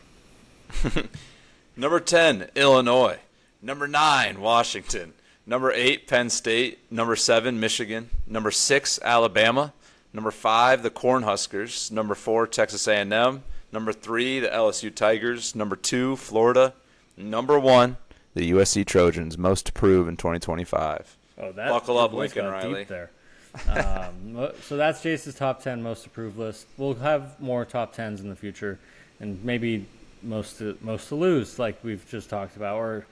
Number 10, Illinois. Number 9, Washington. Number 8, Penn State. Number 7, Michigan. Number 6, Alabama. Number 5, the Cornhuskers. Number 4, Texas A&M. Number 3, the LSU Tigers. Number 2, Florida. Number 1, the USC Trojans. Most to prove in 2025. Buckle up, Lincoln Riley. There. So that's Jace's top 10 most approved list. We'll have more top 10s in the future, and maybe most to lose, like we've just talked about, or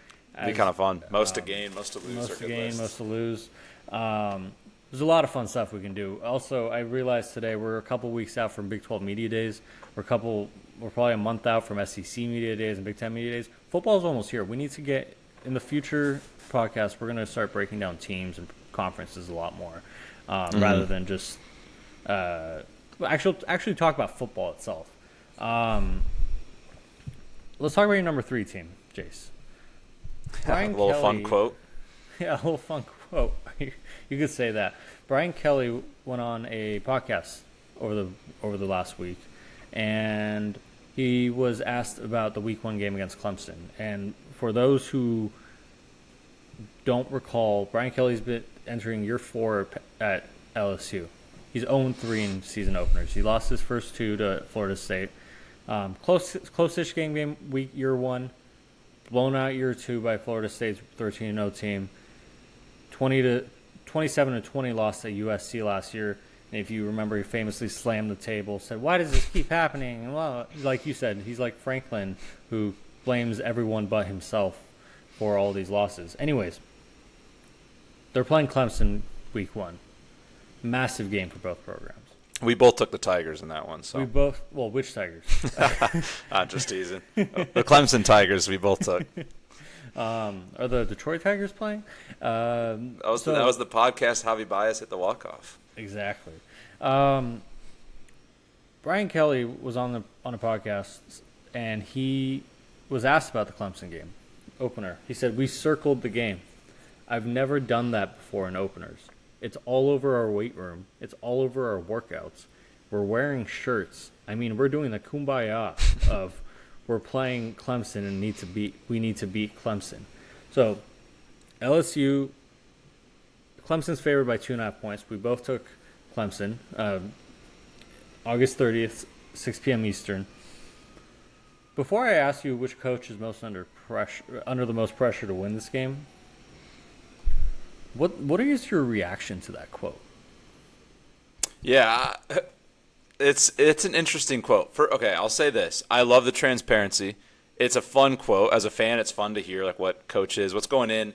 be kind of fun. Most to gain, most to lose. Most to gain, most to lose. There's a lot of fun stuff we can do. Also, I realized today we're a couple weeks out from Big 12 Media Days. We're probably a month out from SEC Media Days and Big 10 Media Days. Football's almost here. We need to get, in the future podcast, we're going to start breaking down teams and conferences a lot more, rather than just actually talk about football itself. Let's talk about your number 3 team, Jace. Brian Kelly, fun quote. Yeah, a little fun quote. You could say that. Brian Kelly went on a podcast over the last week, and he was asked about the Week 1 game against Clemson. And for those who don't recall, Brian Kelly's been entering year 4 at LSU. He's 0-3 in season openers. He lost his first 2 to Florida State. Close-ish game year 1. Blown out year 2 by Florida State's 13-0 team. 27-20 lost at USC last year. And if you remember, he famously slammed the table, said, "Why does this keep happening?" And well, like you said, he's like Franklin, who blames everyone but himself for all these losses. Anyways, they're playing Clemson Week 1. Massive game for both programs. We both took the Tigers in that one. So which Tigers? I'm just teasing. The Clemson Tigers we both took. Are the Detroit Tigers playing? That was the podcast Javi Baez hit the walk-off. Exactly. Brian Kelly was on a podcast, and he was asked about the Clemson game opener. He said, "We circled the game. I've never done that before in openers. It's all over our weight room. It's all over our workouts. We're wearing shirts. I mean, we're doing the kumbaya of we're playing Clemson and we need to beat Clemson." So LSU Clemson's favored by 2.5 points. We both took Clemson. August 30th, 6 p.m. Eastern. Before I ask you which coach is most under the most pressure to win this game, what is your reaction to that quote? Yeah, it's an interesting quote. Okay, I'll say this: I love the transparency. It's a fun quote. As a fan, it's fun to hear like what coach is, what's going in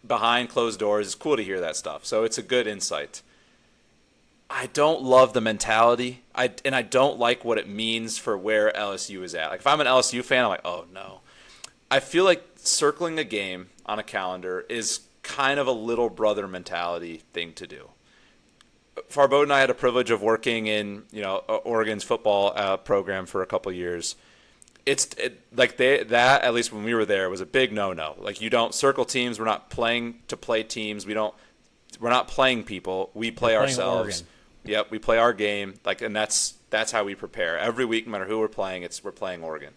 behind closed doors. It's cool to hear that stuff. So it's a good insight. I don't love the mentality. I don't like what it means for where LSU is at. Like if I'm an LSU fan, I'm like, oh no. I feel like circling a game on a calendar is kind of a little brother mentality thing to do. Farbo and I had a privilege of working in Oregon's football program for a couple years. That at least when we were there was a big no. Like you don't circle teams. We're not playing to play teams. We're not playing people. We play ourselves. Oregon. Yep, we play our game. And that's how we prepare every week. No matter who we're playing, we're playing Oregon.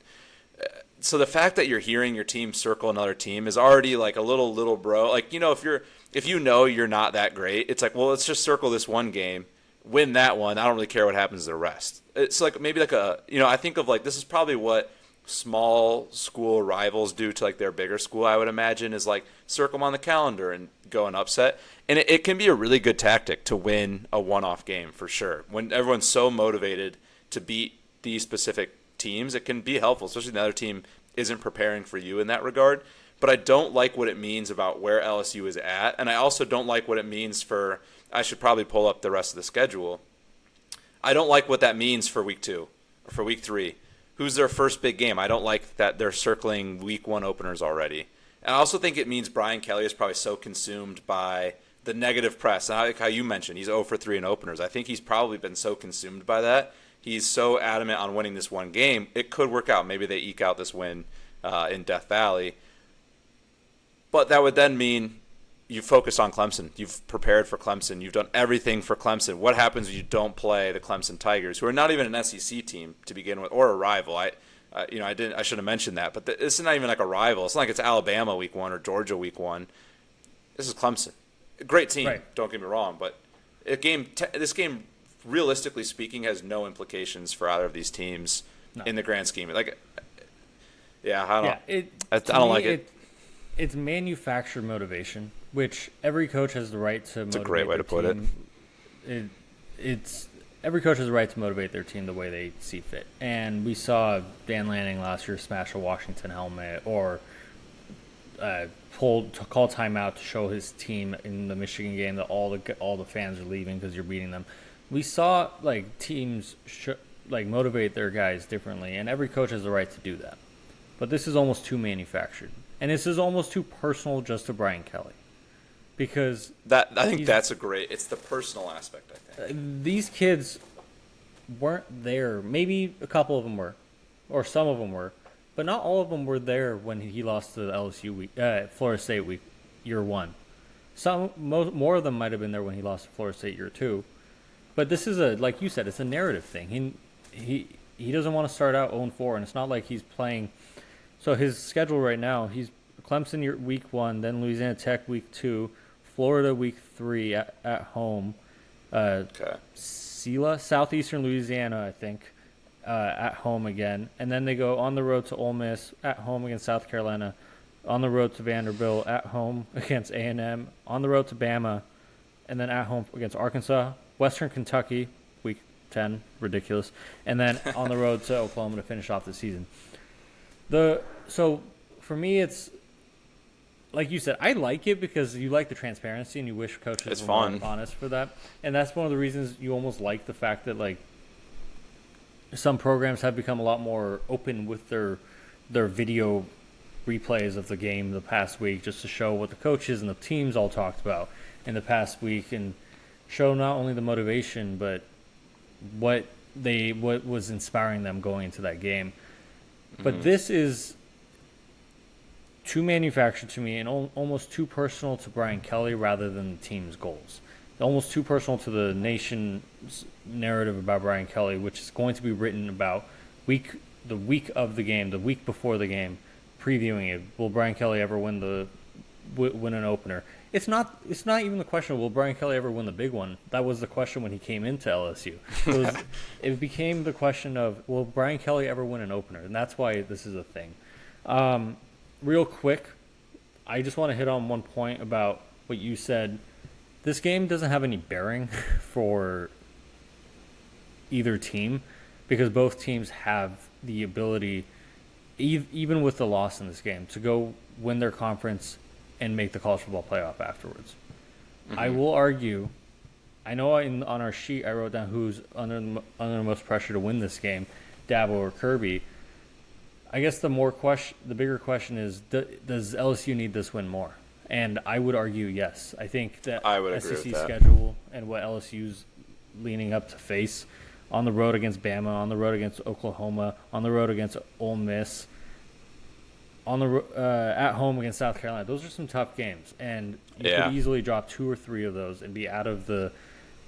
So the fact that you're hearing your team circle another team is already like a little bro. Like if you're not that great, it's like, well, let's just circle this one game, win that one. I don't really care what happens to the rest. It's like maybe like I think of like this is probably what small school rivals do to like their bigger school. I would imagine is like circle them on the calendar and go and upset. And it can be a really good tactic to win a one-off game for sure. When everyone's so motivated to beat these specific teams, it can be helpful, especially if the other team isn't preparing for you in that regard. But I don't like what it means about where LSU is at, and I also don't like what it means for – I should probably pull up the rest of the schedule. I don't like what that means for week 2 or for week 3. Who's their first big game? I don't like that they're circling week 1 openers already. And I also think it means Brian Kelly is probably so consumed by the negative press. And like how you mentioned, he's 0 for 3 in openers. I think he's probably been so consumed by that. He's so adamant on winning this one game. It could work out. Maybe they eke out this win in Death Valley. But that would then mean you focus on Clemson. You've prepared for Clemson. You've done everything for Clemson. What happens when you don't play the Clemson Tigers, who are not even an SEC team to begin with, or a rival? I should have mentioned that. But this is not even like a rival. It's not like it's Alabama week 1 or Georgia week 1. This is Clemson. A great team, right. Don't get me wrong. But this game, realistically speaking, has no implications for either of these teams in the grand scheme. Like, I don't like it. It's manufactured motivation, which every coach has the right to motivate. It's a great way to put it. It's every coach has the right to motivate their team the way they see fit. And we saw Dan Lanning last year smash a Washington helmet or call timeout to show his team in the Michigan game that all the fans are leaving because you're beating them. We saw like teams motivate their guys differently, and every coach has the right to do that. But this is almost too manufactured. And this is almost too personal just to Brian Kelly. Because I think that's it's the personal aspect, I think. These kids weren't there. Maybe a couple of them were, or some of them were, but not all of them were there when he lost to LSU Florida State week year 1. More of them might have been there when he lost to Florida State year 2. But this is like you said, it's a narrative thing. He doesn't want to start out 0-4, and it's not like he's playing. So his schedule right now, he's Clemson week 1, then Louisiana Tech week 2, Florida week 3 at home. Southeastern Louisiana, I think, at home again. And then they go on the road to Ole Miss, at home against South Carolina, on the road to Vanderbilt, at home against A&M, on the road to Bama, and then at home against Arkansas, Western Kentucky, week 10, ridiculous, and then on the road to Oklahoma to finish off the season. So for me, it's like you said, I like it because you like the transparency and you wish coaches were more honest for that. And that's one of the reasons you almost like the fact that like some programs have become a lot more open with their video replays of the game the past week, just to show what the coaches and the teams all talked about in the past week and show not only the motivation but what was inspiring them going into that game. But this is too manufactured to me and almost too personal to Brian Kelly rather than the team's goals. Almost too personal to the nation's narrative about Brian Kelly, which is going to be written about the week of the game, the week before the game, previewing it. Will Brian Kelly ever win an opener? It's not even the question, will Brian Kelly ever win the big one? That was the question when he came into LSU. It became the question of, will Brian Kelly ever win an opener? And that's why this is a thing. Real quick, I just want to hit on one point about what you said. This game doesn't have any bearing for either team because both teams have the ability, even with the loss in this game, to go win their conference and make the college football playoff afterwards. Mm-hmm. I will argue, I know on our sheet I wrote down who's under the most pressure to win this game, Dabo or Kirby. I guess the bigger question is, does LSU need this win more? And I would argue yes. I think that SEC schedule and what LSU's leaning up to face on the road against Bama, on the road against Oklahoma, on the road against Ole Miss, on the at home against South Carolina. Those are some tough games, and you could easily drop 2 or 3 of those and be out of the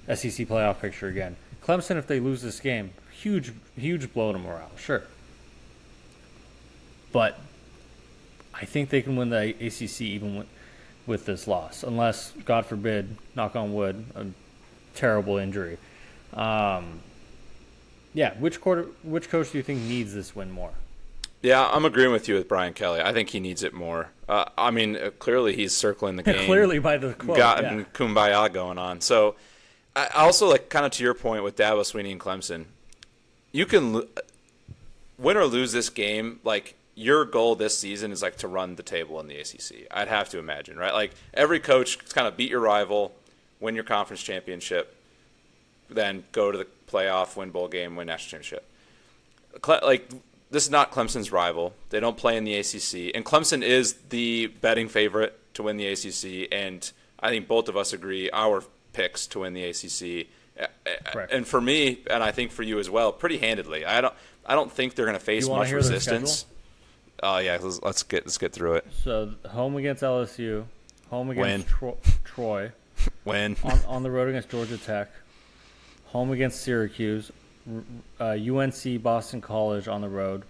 SEC playoff picture again. Clemson, if they lose this game, huge blow to morale, sure. But I think they can win the ACC even with this loss, unless, God forbid, knock on wood, a terrible injury. Which coach do you think needs this win more? Yeah, I'm agreeing with you with Brian Kelly. I think he needs it more. Clearly he's circling the game. Clearly by the quote. Kumbaya going on. So, I also, like, kind of to your point with Dabo Swinney and Clemson, you can win or lose this game. Like, your goal this season is, like, to run the table in the ACC. I'd have to imagine, right? Like, every coach kind of beat your rival, win your conference championship, then go to the playoff, win bowl game, win national championship. This is not Clemson's rival. They don't play in the ACC. And Clemson is the betting favorite to win the ACC. And I think both of us agree our picks to win the ACC. Correct. And for me, and I think for you as well, pretty handedly. I don't think they're going to face much resistance. Let's get through it. So home against LSU, home against Troy, win on the road against Georgia Tech, home against Syracuse, UNC Boston College on the road,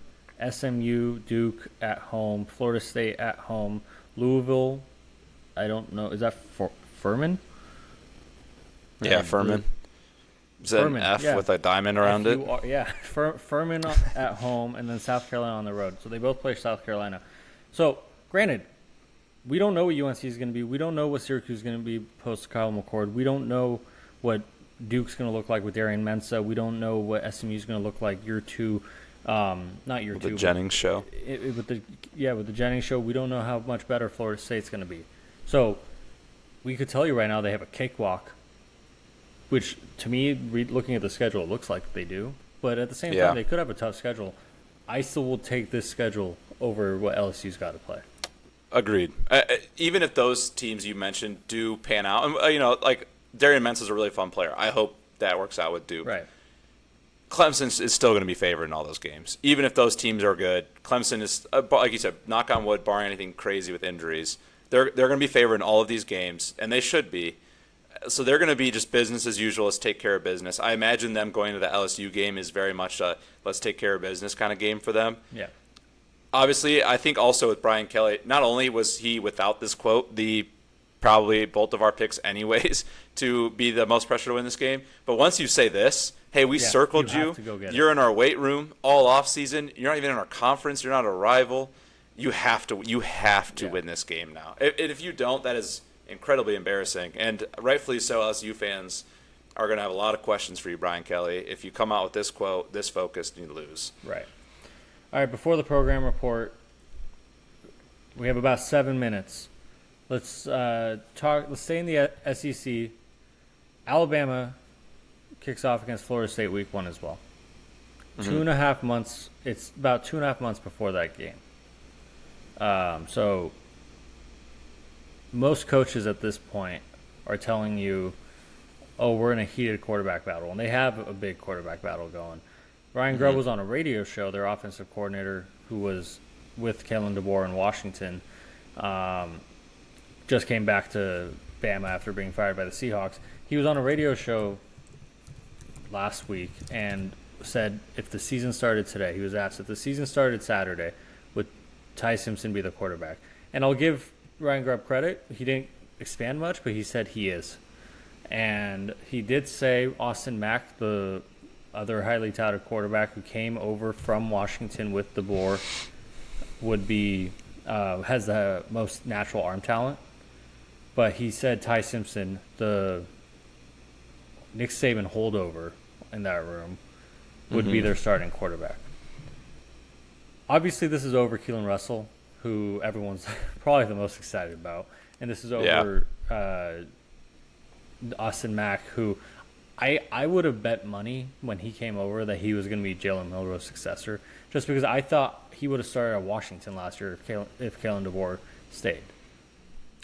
SMU Duke at home, Florida State at home, Louisville. I don't know. Is that Furman? Yeah, Furman. Is that Furman, an F with a diamond around it? Furman at home, and then South Carolina on the road. So they both play South Carolina. So, granted, we don't know what UNC is going to be. We don't know what Syracuse is going to be post Kyle McCord. We don't know what Duke's going to look like with Darian Mensah. We don't know what SMU is going to look like year 2. Not year 2. With the Jennings show. With the Jennings show, we don't know how much better Florida State's going to be. So, we could tell you right now they have a cakewalk, which to me, looking at the schedule, it looks like they do. But at the same time, they could have a tough schedule. I still will take this schedule over what LSU's got to play. Agreed. Even if those teams you mentioned do pan out, and like Darian Mensah is a really fun player. I hope that works out with Duke. Right. Clemson is still going to be favored in all those games. Even if those teams are good, Clemson is, like you said, knock on wood, barring anything crazy with injuries, they're going to be favored in all of these games, and they should be. So they're going to be just business as usual. Let's take care of business. I imagine them going to the LSU game is very much a let's take care of business kind of game for them. Yeah. Obviously, I think also with Brian Kelly, not only was he without this quote probably both of our picks anyways to be the most pressure to win this game, but once you say this, hey, we circled you. You're in our weight room all off season. You're not even in our conference. You're not a rival. You have to win this game now. If you don't, that is incredibly embarrassing, and rightfully so. LSU fans are going to have a lot of questions for you, Brian Kelly. If you come out with this quote, this focused, you lose. Right. All right, before the program report, we have about 7 minutes. Let's talk. Let's stay in the SEC. Alabama kicks off against Florida State week 1 as well. Mm-hmm. 2.5 months. It's about 2.5 months before that game. So most coaches at this point are telling you, oh, we're in a heated quarterback battle. And they have a big quarterback battle going. Ryan Grubb was on a radio show, their offensive coordinator, who was with Kellen DeBoer in Washington. Just came back to Bama after being fired by the Seahawks. He was on a radio show last week and said if the season started today, he was asked if the season started Saturday, would Ty Simpson be the quarterback? And I'll give Ryan Grubb credit. He didn't expand much, but he said he is. And he did say Austin Mack, the other highly touted quarterback who came over from Washington with DeBoer, would be has the most natural arm talent. But he said Ty Simpson, the Nick Saban holdover in that room, would be their starting quarterback. Obviously, this is over Keelan Russell, who everyone's probably the most excited about. And this is over Austin Mack, who I would have bet money when he came over that he was going to be Jalen Milroe's successor, just because I thought he would have started at Washington last year if Kalen DeBoer stayed.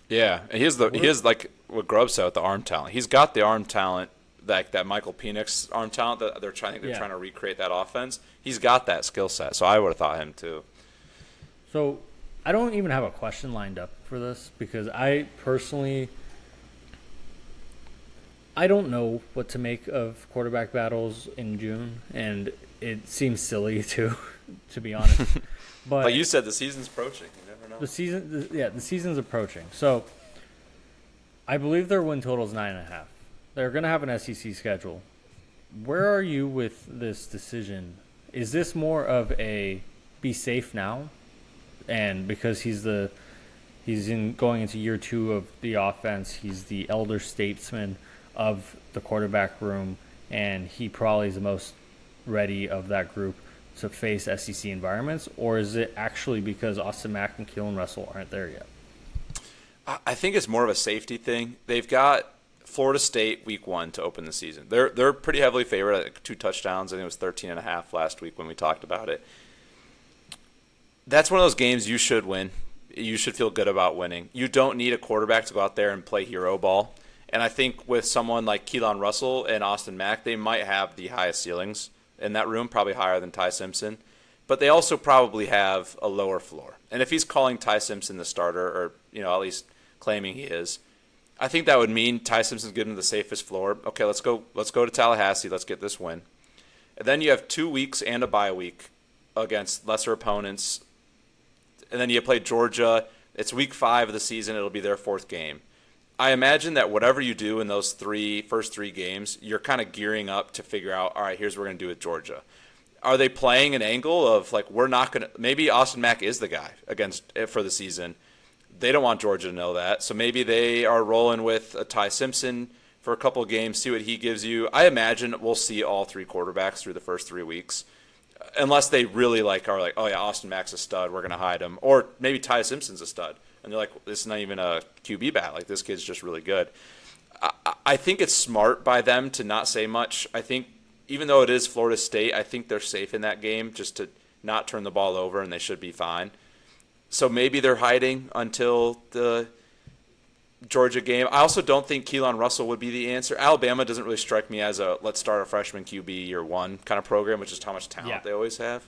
Yeah, and he has like what Grubb said with the arm talent. He's got the arm talent, like that Michael Penix arm talent that they're trying to recreate that offense. He's got that skill set, so I would have thought him too. So I don't even have a question lined up for this because I personally don't know what to make of quarterback battles in June, and it seems silly to be honest. But like you said, the season's approaching. You never know. The season's approaching. So I believe their win total is 9.5. They're going to have an SEC schedule. Where are you with this decision? Is this more of a be safe now, and because he's going into year 2 of the offense, he's the elder statesman of the quarterback room, and he probably is the most ready of that group to face SEC environments, or is it actually because Austin Mack and Keelan Russell aren't there yet? I think it's more of a safety thing. They've got Florida State week 1 to open the season. They're pretty heavily favored at 2 touchdowns. I think it was 13.5 last week when we talked about it. That's one of those games you should win. You should feel good about winning. You don't need a quarterback to go out there and play hero ball. And I think with someone like Keelan Russell and Austin Mack, they might have the highest ceilings in that room, probably higher than Ty Simpson. But they also probably have a lower floor. And if he's calling Ty Simpson the starter, or at least claiming he is, I think that would mean Ty Simpson's getting to the safest floor. Okay, let's go to Tallahassee. Let's get this win. And then you have 2 weeks and a bye week against lesser opponents. And then you play Georgia. It's week 5 of the season. It'll be their 4th game. I imagine that whatever you do in those first three games, you're kind of gearing up to figure out, all right, here's what we're going to do with Georgia. Are they playing an angle of, like, we're not going to – maybe Austin Mack is the guy for the season. They don't want Georgia to know that. So maybe they are rolling with a Ty Simpson for a couple of games, see what he gives you. I imagine we'll see all 3 quarterbacks through the first 3 weeks, unless they really are like, oh, yeah, Austin Mack's a stud, we're going to hide him. Or maybe Ty Simpson's a stud. And they're like, this is not even a QB bat. Like, this kid's just really good. I think it's smart by them to not say much. I think even though it is Florida State, I think they're safe in that game just to not turn the ball over, and they should be fine. So maybe they're hiding until the Georgia game. I also don't think Keelan Russell would be the answer. Alabama doesn't really strike me as a let's start a freshman QB year 1 kind of program, which is how much talent they always have.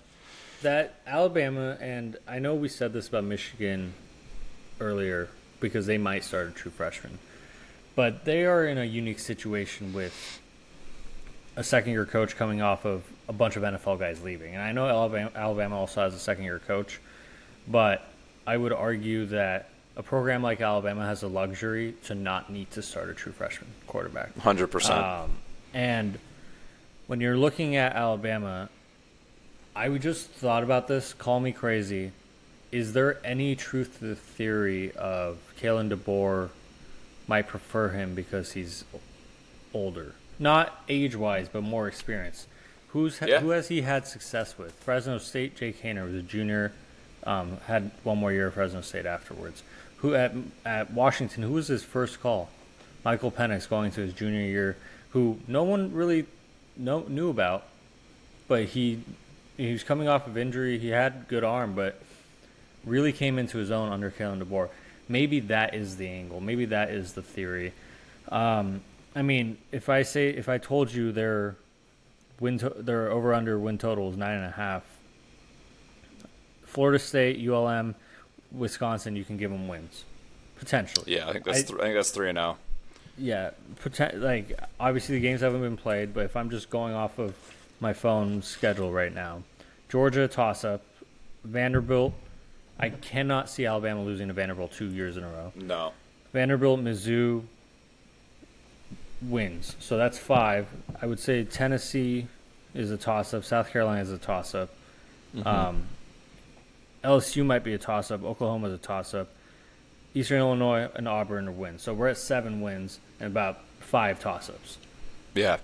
That Alabama, and I know we said this about Michigan earlier because they might start a true freshman, but they are in a unique situation with a second-year coach coming off of a bunch of NFL guys leaving. And I know Alabama also has a second-year coach, but I would argue that a program like Alabama has the luxury to not need to start a true freshman quarterback. 100%. And when you're looking at Alabama, I just thought about this. Call me crazy. Is there any truth to the theory of Kalen DeBoer might prefer him because he's older? Not age-wise, but more experience. Who has he had success with? Fresno State, Jake Haener was a junior, had one more year at Fresno State afterwards. Who at Washington, who was his first call? Michael Penix going to his junior year, who no one really knew about, but he was coming off of injury. He had good arm, but really came into his own under Kalen DeBoer. Maybe that is the angle. Maybe that is the theory. I mean, if I told you their over/under win total is 9.5, Florida State, ULM, Wisconsin, you can give them wins potentially. Yeah, I think that's 3-0. Yeah, like obviously the games haven't been played, but if I'm just going off of my phone schedule right now, Georgia toss-up, Vanderbilt. I cannot see Alabama losing to Vanderbilt 2 years in a row. No. Vanderbilt, Mizzou wins. So that's 5. I would say Tennessee is a toss-up. South Carolina is a toss-up. LSU might be a toss-up. Oklahoma is a toss-up. Eastern Illinois and Auburn are wins. So we're at 7 wins and about 5 toss-ups. Yeah.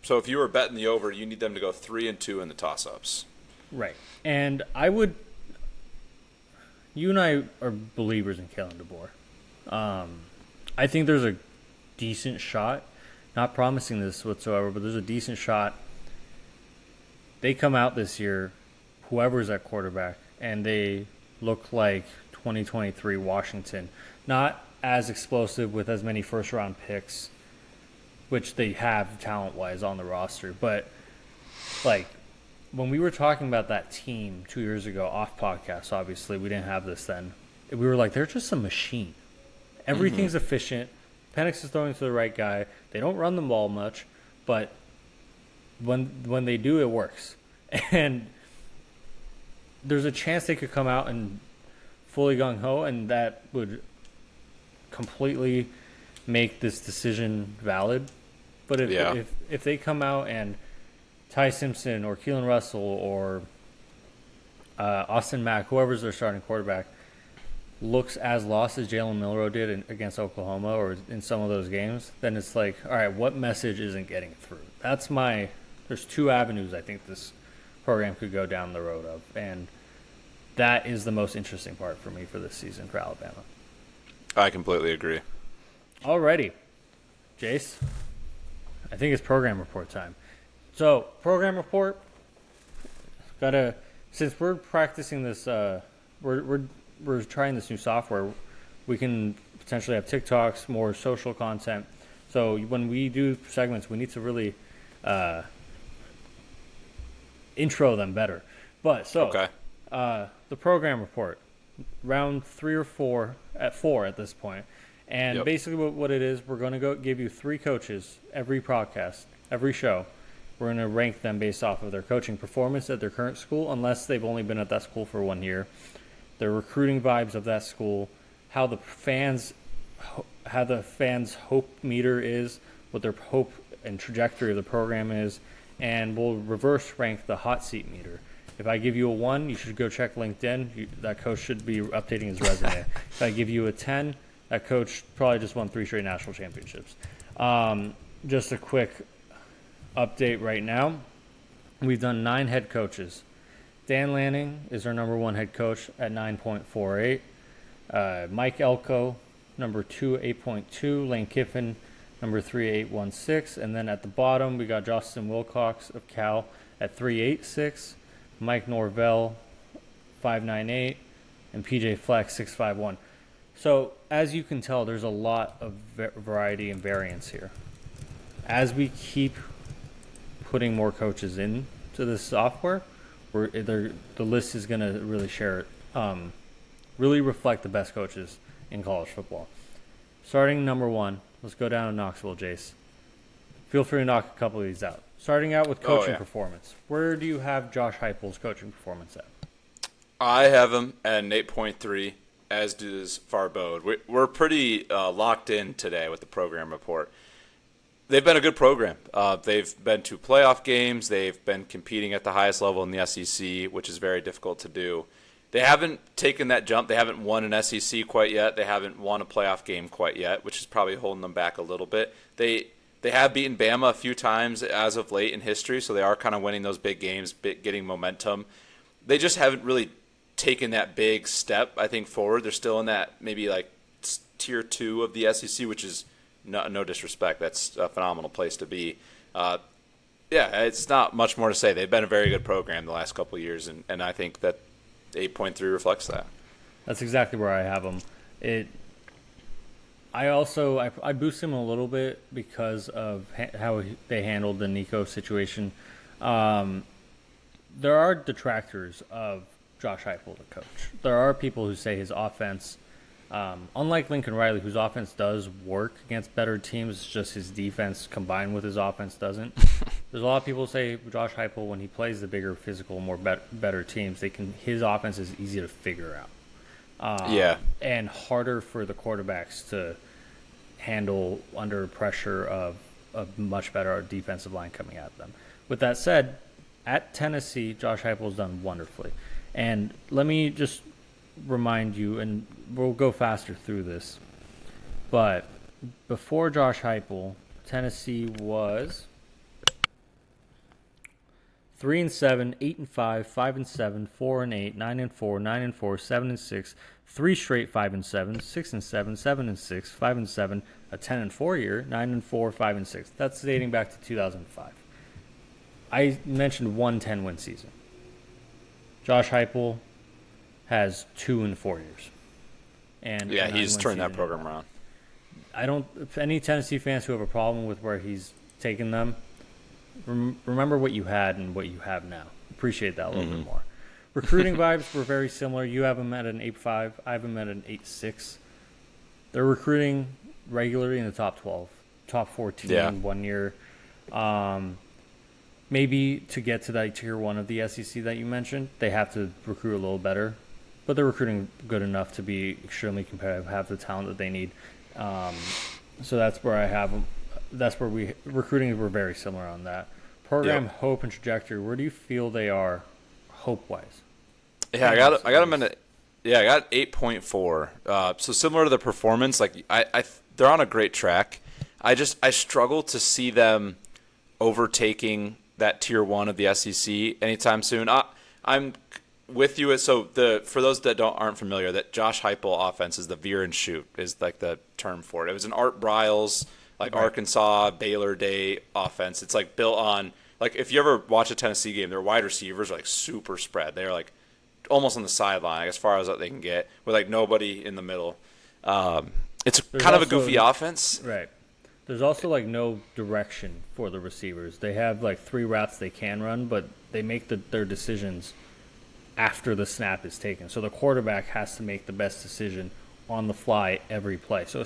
So if you were betting the over, you need them to go 3-2 in the toss-ups. Right. And I would – you and I are believers in Kalen DeBoer. I think there's a decent shot, not promising this whatsoever, but there's a decent shot. They come out this year, whoever's at quarterback, and they look like 2023 Washington. Not as explosive with as many first-round picks, which they have talent-wise on the roster. But, like, when we were talking about that team 2 years ago, off podcast, obviously, we didn't have this then. We were like, they're just a machine. Everything's efficient. Penix is throwing to the right guy. They don't run the ball much, but when they do, it works. And there's a chance they could come out and fully gung-ho, and that would completely make this decision valid. But if they come out and Ty Simpson or Keelan Russell or Austin Mack, whoever's their starting quarterback, looks as lost as Jalen Milroe did against Oklahoma or in some of those games, then it's like, all right, what message isn't getting through? There's 2 avenues I think this program could go down the road of, and that is the most interesting part for me for this season for Alabama. I completely agree. Alrighty, Jace, I think it's program report time. So, program report, since we're practicing this, we're trying this new software, we can potentially have TikToks, more social content. So when we do segments, we need to really intro them better. But the program report, round 3 or 4 at this point. And basically what it is, we're going to give you 3 coaches every podcast, every show. We're going to rank them based off of their coaching performance at their current school, unless they've only been at that school for 1 year. Their recruiting vibes of that school, how the fans' hope meter is, what their hope and trajectory of the program is, and we'll reverse rank the hot seat meter. If I give you a 1, you should go check LinkedIn. That coach should be updating his resume. If I give you a 10, that coach probably just won 3 straight national championships. Just a quick update right now. We've done 9 head coaches. Dan Lanning is our number 1 head coach at 9.48. Mike Elko, number 2, 8.2. Lane Kiffin, number 3, 8.16. And then at the bottom, we got Justin Wilcox of Cal at 3.86. Mike Norvell, 5.98. And PJ Fleck, 6.51. So, as you can tell, there's a lot of variety and variance here. As we keep putting more coaches into this software, the list is going to really really reflect the best coaches in college football. Starting number 1, let's go down to Knoxville, Jace. Feel free to knock a couple of these out. Starting out with coaching performance. Where do you have Josh Heupel's coaching performance at? I have him at an 8.3, as does Farbode. We're pretty locked in today with the program report. They've been a good program. They've been to playoff games. They've been competing at the highest level in the SEC, which is very difficult to do. They haven't taken that jump. They haven't won an SEC quite yet. They haven't won a playoff game quite yet, which is probably holding them back a little bit. They have beaten Bama a few times as of late in history, so they are kind of winning those big games, getting momentum. They just haven't really taken that big step, I think, forward. They're still in that maybe like tier 2 of the SEC, which is no disrespect. That's a phenomenal place to be. It's not much more to say. They've been a very good program the last couple of years, and I think that 8.3 reflects that. That's exactly where I have them. I boost him a little bit because of how they handled the Nico situation. There are detractors of Josh Heupel, the coach. There are people who say his offense, unlike Lincoln Riley, whose offense does work against better teams, it's just his defense combined with his offense doesn't. There's a lot of people who say Josh Heupel, when he plays the bigger, physical, more better teams, his offense is easy to figure out. and harder for the quarterbacks to handle under pressure of a much better defensive line coming at them. With that said, at Tennessee, Josh Heupel's done wonderfully. And let me just remind you, and we'll go faster through this, but before Josh Heupel, Tennessee was 3-7, 8-5, 5-7, 4-8, 9-4, 9-4, 7-6, 3 straight 5-7, 6-7, 7-6, 5-7, a 10-4 year, 9-4, 5-6. That's dating back to 2005. I mentioned 1 10-win season. Josh Heupel has 2 in 4 years. And yeah, he's turned that program around. If any Tennessee fans who have a problem with where he's taken them, remember what you had and what you have now. Appreciate that a little bit more. Recruiting vibes were very similar. You have him at an 8.5. I have him at an 8.6. They're recruiting regularly in the top 12, top 14 1 year. Maybe to get to that tier 1 of the SEC that you mentioned, they have to recruit a little better. But they're recruiting good enough to be extremely competitive, have the talent that they need. So that's where I have them. That's where recruiting were very similar on that. Program hope and trajectory. Where do you feel they are, hope wise? Yeah, I got them in I got 8.4. So similar to the performance, like they're on a great track. I struggle to see them overtaking that tier 1 of the SEC anytime soon. I'm with you. So for those that aren't familiar, that Josh Heupel offense is the veer and shoot is like the term for it. It was an Art Briles, Arkansas, Baylor Day offense. It's like built on, like if you ever watch a Tennessee game, their wide receivers are like super spread. They're like almost on the sideline, as far as they can get, with like nobody in the middle. It's kind of a goofy offense. Right. There's also like no direction for the receivers. They have like 3 routes they can run, but they make their decisions after the snap is taken. So the quarterback has to make the best decision on the fly every play. So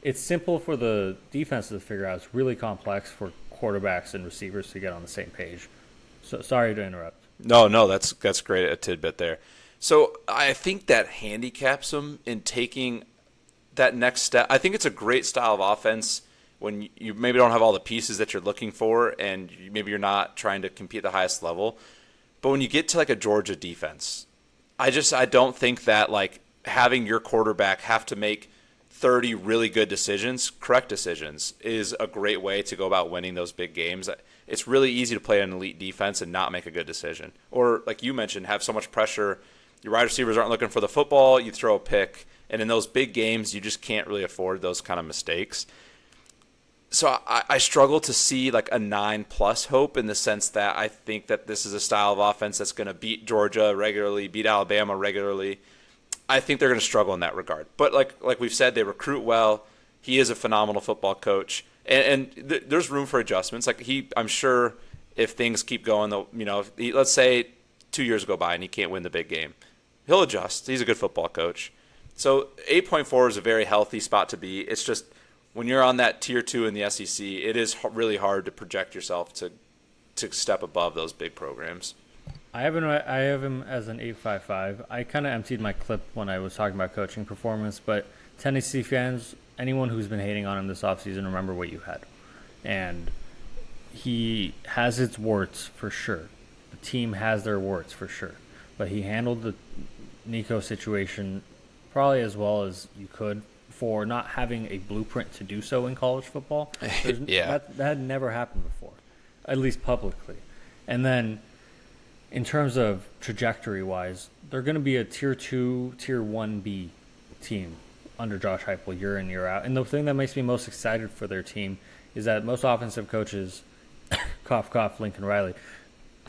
it's simple for the defense to figure out. It's really complex for quarterbacks and receivers to get on the same page. So sorry to interrupt. No, that's great, a tidbit there. So I think that handicaps them in taking that next step. I think it's a great style of offense when you maybe don't have all the pieces that you're looking for, and maybe you're not trying to compete at the highest level. But when you get to like a Georgia defense, I don't think that like having your quarterback have to make 30 really good decisions, correct decisions, is a great way to go about winning those big games. It's really easy to play an elite defense and not make a good decision. Or like you mentioned, have so much pressure, your wide receivers aren't looking for the football, you throw a pick, and in those big games, you just can't really afford those kind of mistakes. So I struggle to see like a 9+ hope, in the sense that I think that this is a style of offense that's going to beat Georgia regularly, beat Alabama regularly. I think they're going to struggle in that regard. But like we've said, they recruit well. He is a phenomenal football coach, and there's room for adjustments. Like I'm sure if things keep going, let's say 2 years go by and he can't win the big game, he'll adjust. He's a good football coach. So 8.4 is a very healthy spot to be. It's just when you're on that tier 2 in the SEC, it is really hard to project yourself to step above those big programs. I have him as an 8.55. I kind of emptied my clip when I was talking about coaching performance, but Tennessee fans, anyone who's been hating on him this offseason, remember what you had. And he has its warts for sure. The team has their warts for sure. But he handled the Nico situation probably as well as you could for not having a blueprint to do so in college football. Yeah. That had never happened before, at least publicly. And then in terms of trajectory-wise, they're going to be a Tier 2, Tier 1B team under Josh Heupel year in, year out. And the thing that makes me most excited for their team is that most offensive coaches, cough, cough, Lincoln Riley,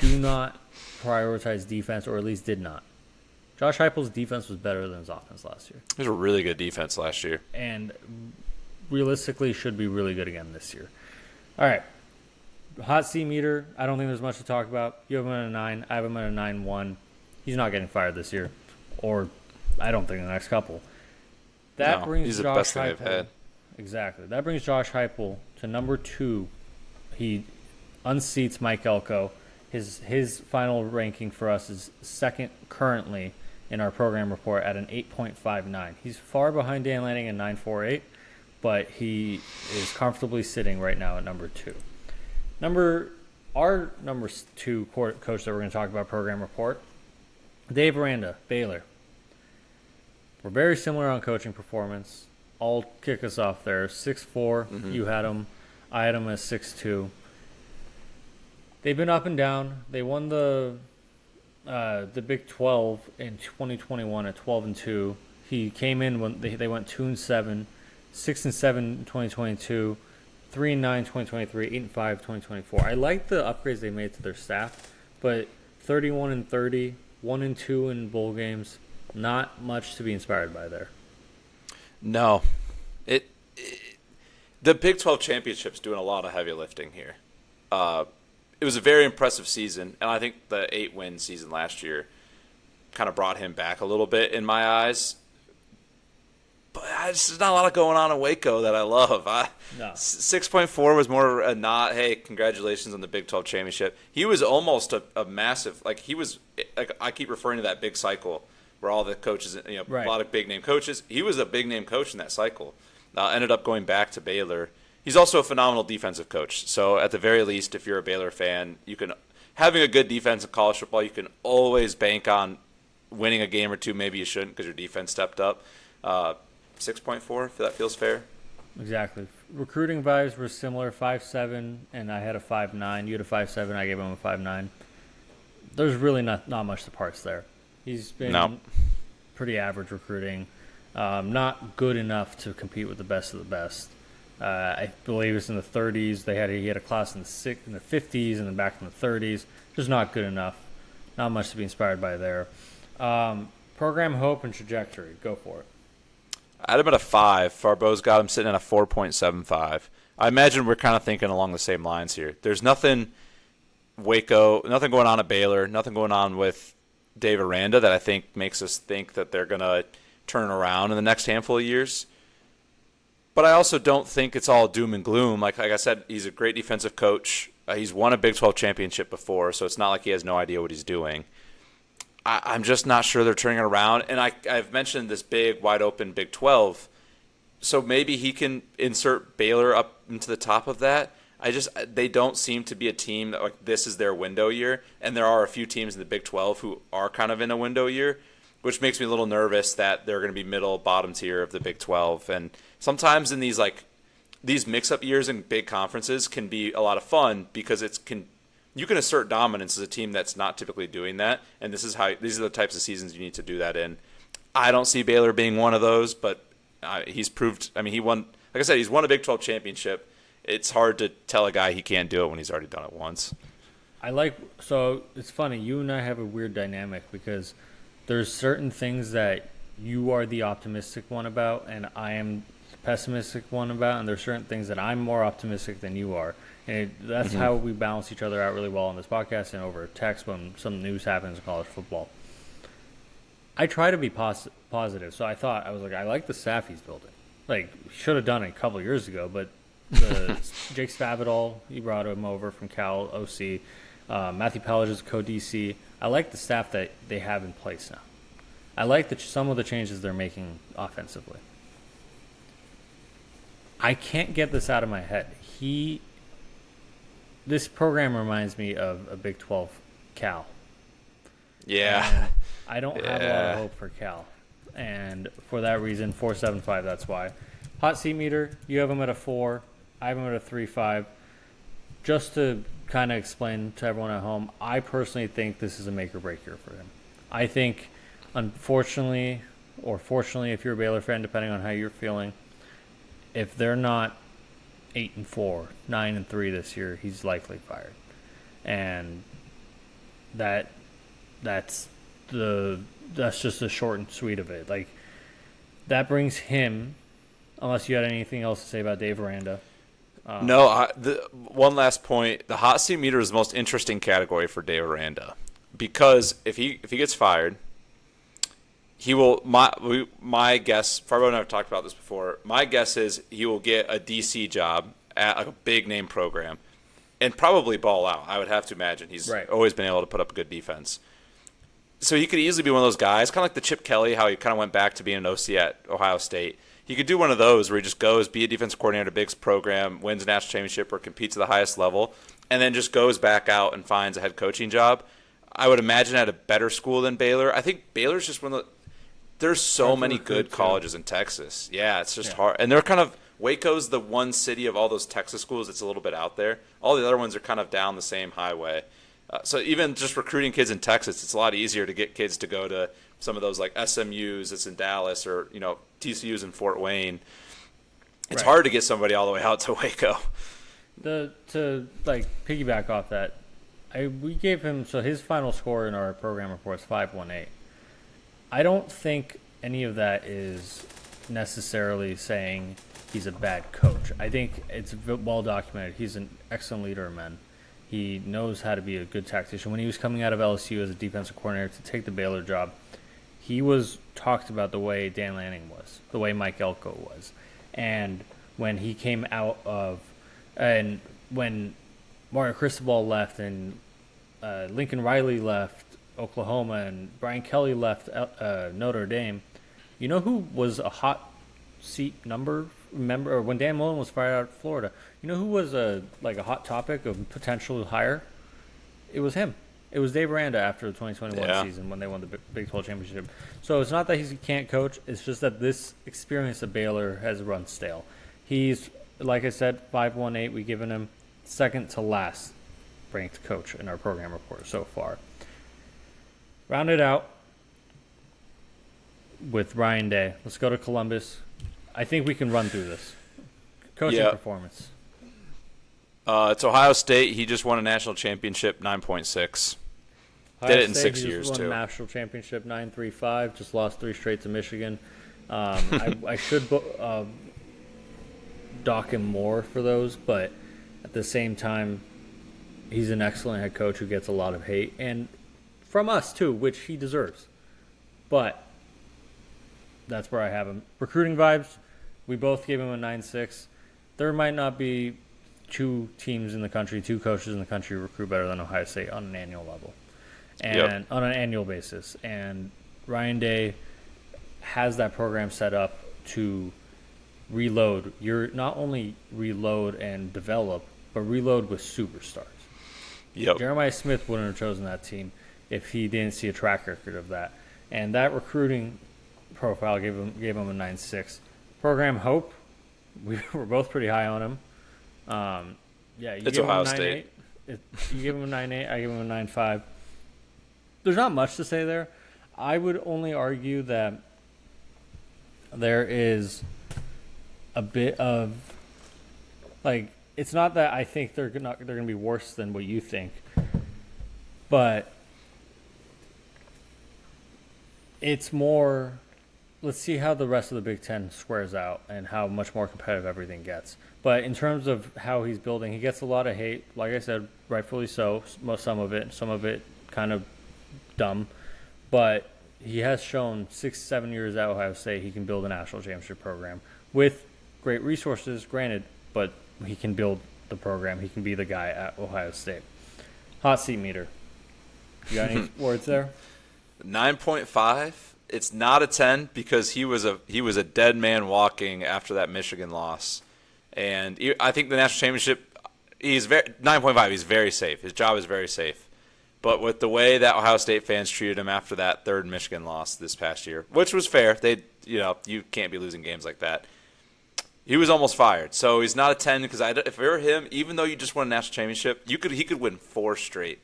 do not prioritize defense, or at least did not. Josh Heupel's defense was better than his offense last year. It was a really good defense last year. And realistically should be really good again this year. All right. Hot seat meter, I don't think there's much to talk about. You have him at a 9. I have him at a 9.1. He's not getting fired this year. Or I don't think in the next couple. That brings he's the Josh best thing Heupel. they've had. Exactly. That brings Josh Heupel to number 2. He unseats Mike Elko. His final ranking for us is second currently in our program report at an 8.59. He's far behind Dan Lanning at 9.48, but he is comfortably sitting right now at number 2. Our number 2 coach that we're going to talk about program report, Dave Aranda, Baylor. We're very similar on coaching performance. I'll kick us off there. 6'4", You had him. I had him as 6'2". They've been up and down. They won the Big 12 in 2021 at 12-2. He came in when they went 2-7, 6-7 in 2022, 3-9 2023, 8-5 2024. I like the upgrades they made to their staff, but 31-30, 1-2 in bowl games, not much to be inspired by there. No, the Big 12 championship's doing a lot of heavy lifting here. It was a very impressive season, and I think the 8-win season last year kind of brought him back a little bit in my eyes. But there's not a lot going on in Waco that I love. No. 6.4 was more a not, hey, congratulations on the Big 12 championship. He was almost a massive, I keep referring to that big cycle where all the coaches, right. A lot of big-name coaches. He was a big-name coach in that cycle. Ended up going back to Baylor. He's also a phenomenal defensive coach. So at the very least, if you're a Baylor fan, having a good defense in college football, you can always bank on winning a game or two. Maybe you shouldn't because your defense stepped up. 6.4, if that feels fair. Exactly. Recruiting vibes were similar, 5'7", and I had a 5'9". You had a 5'7", I gave him a 5'9". There's really not much to parse there. He's been pretty average recruiting. Not good enough to compete with the best of the best. I believe it's in the 30s. He had a class in the 50s and then back in the 30s. Just not good enough. Not much to be inspired by there. Program hope and trajectory. Go for it. I had him at a 5. Farbeau's got him sitting at a 4.75. I imagine we're kind of thinking along the same lines here. There's nothing nothing going on at Baylor, nothing going on with Dave Aranda that I think makes us think that they're going to turn around in the next handful of years. But I also don't think it's all doom and gloom. Like I said, he's a great defensive coach. He's won a Big 12 championship before, so it's not like he has no idea what he's doing. I'm just not sure they're turning it around. And I've mentioned this big, wide-open Big 12, so maybe he can insert Baylor up into the top of that. They don't seem to be a team that like this is their window year, and there are a few teams in the Big 12 who are kind of in a window year, which makes me a little nervous that they're going to be middle, bottom tier of the Big 12. And sometimes in these mix-up years in big conferences can be a lot of fun because you can assert dominance as a team that's not typically doing that, and these are the types of seasons you need to do that in. I don't see Baylor being one of those, but he's proved. I mean, he won. Like I said, he's won a Big 12 championship. It's hard to tell a guy he can't do it when he's already done it once. So it's funny. You and I have a weird dynamic because there's certain things that you are the optimistic one about, and I am the pessimistic one about, and there's certain things that I'm more optimistic than you are. And that's how we balance each other out really well on this podcast and over text when some news happens in college football. I try to be positive, so I like the staff he's building. Like, should have done it a couple of years ago, but Jake Spavital, he brought him over from Cal OC. Matthew Pelage is co-DC. I like the staff that they have in place now. I like some of the changes they're making offensively. I can't get this out of my head. This program reminds me of a Big 12 Cal. Yeah. And I don't have a lot of hope for Cal. And for that reason, 4.75, that's why. Hot seat meter, you have him at a 4. I have him at a 3.5. Just to kind of explain to everyone at home, I personally think this is a make or break year for him. I think, unfortunately, or fortunately, if you're a Baylor fan, depending on how you're feeling, if they're not 8-4, 9-3 this year, he's likely fired, and that's just the short and sweet of it. Like, that brings him. Unless you had anything else to say about Dave Aranda. No. One last point: the hot seat meter is the most interesting category for Dave Aranda because if he gets fired, he will. My guess. Farbo and I have talked about this before. My guess is he will get a DC job at like a big name program, and probably ball out. I would have to imagine he's always been able to put up a good defense. So he could easily be one of those guys, kind of like the Chip Kelly, how he kind of went back to being an OC at Ohio State. He could do one of those where he just goes, be a defensive coordinator at a big program, wins a national championship or competes at the highest level, and then just goes back out and finds a head coaching job. I would imagine at a better school than Baylor. I think Baylor's just one of the – there's so many good colleges in Texas. Yeah, it's just hard. And they're kind of – Waco's the one city of all those Texas schools that's a little bit out there. All the other ones are kind of down the same highway. So even just recruiting kids in Texas, it's a lot easier to get kids to go to some of those like SMUs that's in Dallas or, TCU's in Fort Wayne. It's hard to get somebody all the way out to Waco. To piggyback off that, we gave him, so his final score in our program report is 5.18. I don't think any of that is necessarily saying he's a bad coach. I think it's well documented. He's an excellent leader of men. He knows how to be a good tactician. When he was coming out of LSU as a defensive coordinator to take the Baylor job, he was talked about the way Dan Lanning was, the way Mike Elko was. And when he came out of, and when Mario Cristobal left and Lincoln Riley left Oklahoma and Brian Kelly left Notre Dame, you know who was a hot seat member, or when Dan Mullen was fired out of Florida, you know who was a hot topic of potential hire? It was him. It was Dave Aranda after the 2021 season when they won the Big 12 championship. So it's not that he can't coach. It's just that this experience at Baylor has run stale. He's, like I said, 5.18. We've given him second to last ranked coach in our program report so far. Rounded out with Ryan Day. Let's go to Columbus. I think we can run through this. Coaching performance. It's Ohio State. He just won a national championship, 9.6. Did it in 6 years, won too. A national championship, 9.35. Just lost 3 straight to Michigan. I should dock him more for those, but at the same time, he's an excellent head coach who gets a lot of hate, and from us, too, which he deserves. But that's where I have him. Recruiting vibes, we both gave him a 9.6. There might not be 2 teams in the country, 2 coaches in the country who recruit better than Ohio State on an annual level, and on an annual basis. And Ryan Day has that program set up to reload. You're not only reload and develop, but reload with superstars. Yep. Jeremiah Smith wouldn't have chosen that team if he didn't see a track record of that. And that recruiting profile gave him a 9.6. Program Hope, we were both pretty high on him. It's Ohio State. You give him a 9.8. I give him a 9.5. There's not much to say there. I would only argue that there is a bit of it's not that I think they're going to be worse than what you think, but it's more. Let's see how the rest of the Big Ten squares out and how much more competitive everything gets. But in terms of how he's building, he gets a lot of hate. Like I said, rightfully so. Some of it kind of dumb. But he has shown 6-7 years at Ohio State he can build a national championship program with great resources, granted, but he can build the program. He can be the guy at Ohio State. Hot seat meter. You got any words there? 9.5. It's not a 10 because he was a dead man walking after that Michigan loss, and I think the national championship, he's 9.5. He's very safe. His job is very safe, but with the way that Ohio State fans treated him after that third Michigan loss this past year, which was fair, you can't be losing games like that. He was almost fired, so he's not a 10 because if it were him, even though you just won a national championship, he could win 4 straight.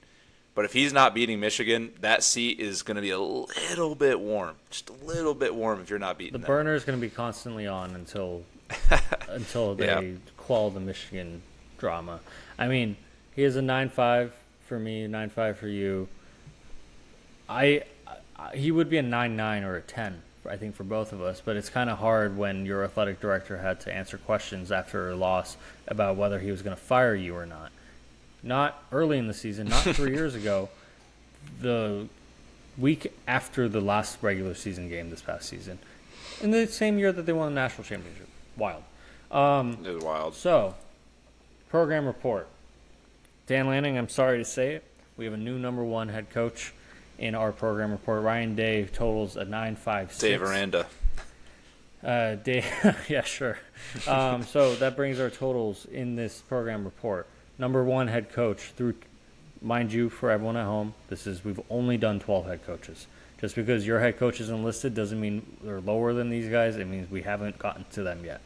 But if he's not beating Michigan, that seat is going to be a little bit warm. Just a little bit warm if you're not beating them. The burner is going to be constantly on until they quell the Michigan drama. I mean, he is a 9.5 for me, 9.5 for you. He would be a 9.9 or a 10, I think, for both of us. But it's kind of hard when your athletic director had to answer questions after a loss about whether he was going to fire you or not. Not early in the season, not 3 years ago, the week after the last regular season game this past season, in the same year that they won the national championship. Wild. It was wild. So, program report. Dan Lanning, I'm sorry to say it, we have a new number 1 head coach in our program report. Ryan Day totals a 9.56. Dave Aranda. Dave, yeah, sure. So that brings our totals in this program report. Number 1 head coach through, mind you, for everyone at home, we've only done 12 head coaches. Just because your head coach isn't listed doesn't mean they're lower than these guys. It means we haven't gotten to them yet.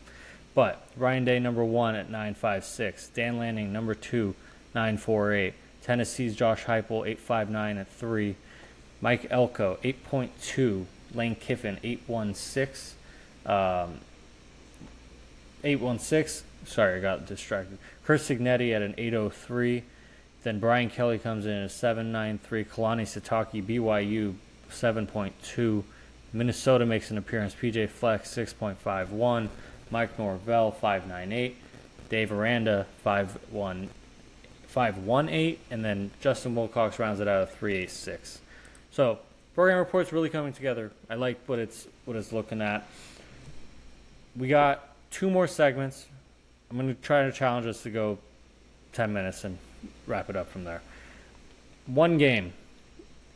But Ryan Day, number 1 at 9.56. Dan Lanning, number 2, 9.48. Tennessee's Josh Heupel, 8.59 at 3. Mike Elko, 8.2. Lane Kiffin, 8.16. 8.16. Sorry, I got distracted. Chris Signetti at an 8.03. Then Brian Kelly comes in at a 7.93. Kalani Sitake, BYU, 7.2. Minnesota makes an appearance. PJ Flex, 6.51. Mike Norvell, 5.98. Dave Aranda, 5.18. And then Justin Wilcox rounds it out at 3.86. So program report's really coming together. I like what it's looking at. We got 2 more segments. I'm going to try to challenge us to go 10 minutes and wrap it up from there. 1 game.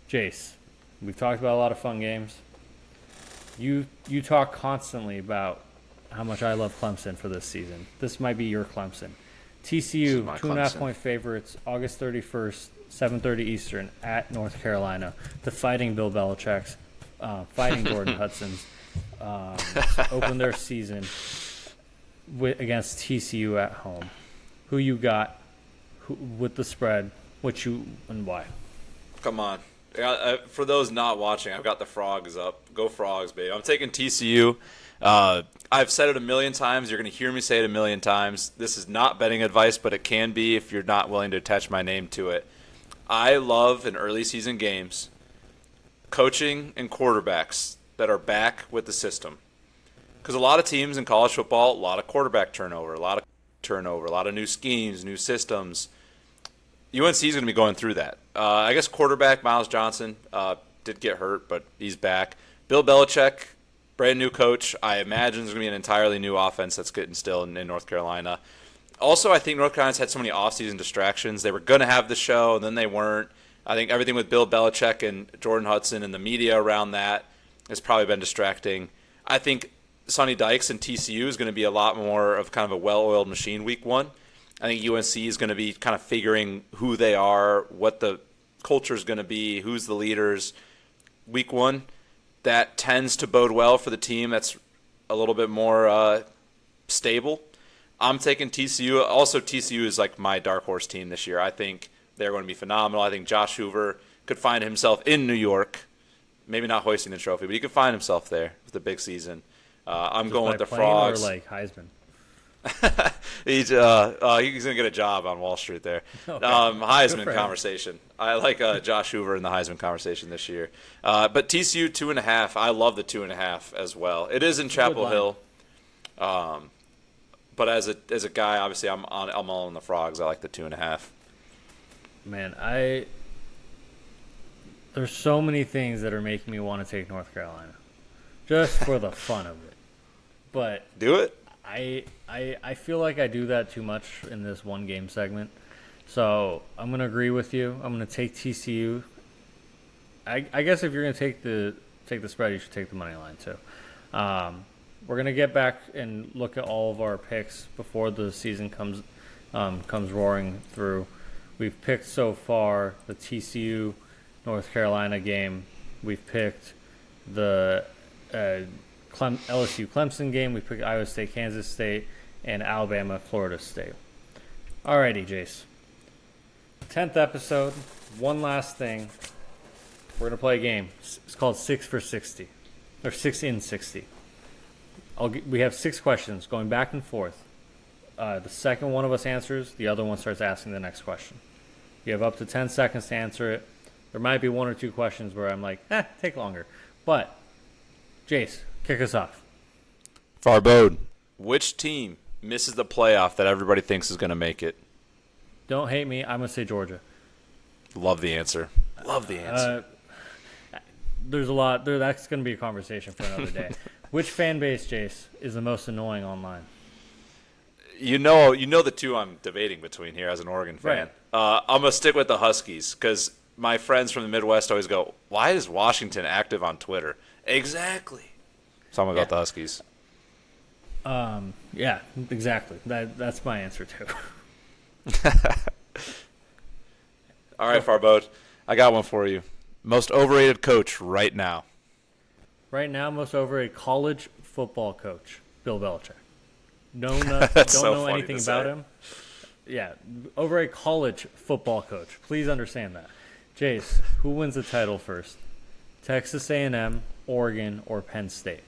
Jace, we've talked about a lot of fun games. You talk constantly about how much I love Clemson for this season. This might be your Clemson. TCU, 2.5 point favorites, August 31st, 7:30 Eastern at North Carolina. The Fighting Bill Belichick's, Fighting Jordan Hudson's, open their season against TCU at home. Who you got with the spread, and why? Come on. For those not watching, I've got the frogs up. Go Frogs, baby. I'm taking TCU. I've said it a million times. You're going to hear me say it a million times. This is not betting advice, but it can be if you're not willing to attach my name to it. I love in early season games coaching and quarterbacks that are back with the system. Because a lot of teams in college football, a lot of quarterback turnover, a lot of new schemes, new systems. UNC is going to be going through that. I guess quarterback Miles Johnson did get hurt, but he's back. Bill Belichick, brand new coach. I imagine there's going to be an entirely new offense that's getting instilled in North Carolina. Also, I think North Carolina's had so many offseason distractions. They were going to have the show, and then they weren't. I think everything with Bill Belichick and Jordan Hudson and the media around that has probably been distracting. I think Sonny Dykes and TCU is going to be a lot more of kind of a well-oiled machine week 1. I think UNC is going to be kind of figuring who they are, what the culture is going to be, who's the leaders. Week 1, that tends to bode well for the team that's a little bit more stable. I'm taking TCU. Also, TCU is like my dark horse team this year. I think they're going to be phenomenal. I think Josh Hoover could find himself in New York, maybe not hoisting the trophy, but he could find himself there with the big season. I'm going with the Frogs. Or like Heisman? He's going to get a job on Wall Street there. Okay. Heisman conversation. I like Josh Hoover in the Heisman conversation this year. But TCU 2.5. I love the 2.5 as well. It is in Chapel Hill. But as a guy, obviously, I'm all on the Frogs. I like the 2.5. Man, there's so many things that are making me want to take North Carolina, just for the fun of it. But do it. I feel like I do that too much in this one game segment. So I'm gonna agree with you. I'm gonna take TCU. I guess if you're gonna take the spread, you should take the money line too. We're gonna get back and look at all of our picks before the season comes roaring through. We've picked so far the TCU North Carolina game. We've picked the LSU Clemson game. We picked Iowa State Kansas State and Alabama Florida State. Alrighty, Jace. 10th episode. One last thing. We're gonna play a game. It's called 6 for 60, or 60 and 60. We have 6 questions going back and forth. The second one of us answers, the other one starts asking the next question. You have up to 10 seconds to answer it. There might be 1 or 2 questions where I'm like, take longer. But, Jace, kick us off. Farbode, which team misses the playoff that everybody thinks is going to make it? Don't hate me. I'm going to say Georgia. Love the answer. There's a lot. That's going to be a conversation for another day. Which fan base, Jace, is the most annoying online? You know the two I'm debating between here as an Oregon fan. Right. I'm going to stick with the Huskies because my friends from the Midwest always go, "Why is Washington active on Twitter?" Exactly. So I'm gonna go with the Huskies. Yeah, exactly. That's my answer too. All right, Farbode, I got one for you. Most overrated coach right now. Right now, most overrated college football coach, Bill Belichick. Don't so know funny anything to about say. him. Yeah, overrated college football coach. Please understand that. Jace, who wins the title first? Texas A&M, Oregon, or Penn State?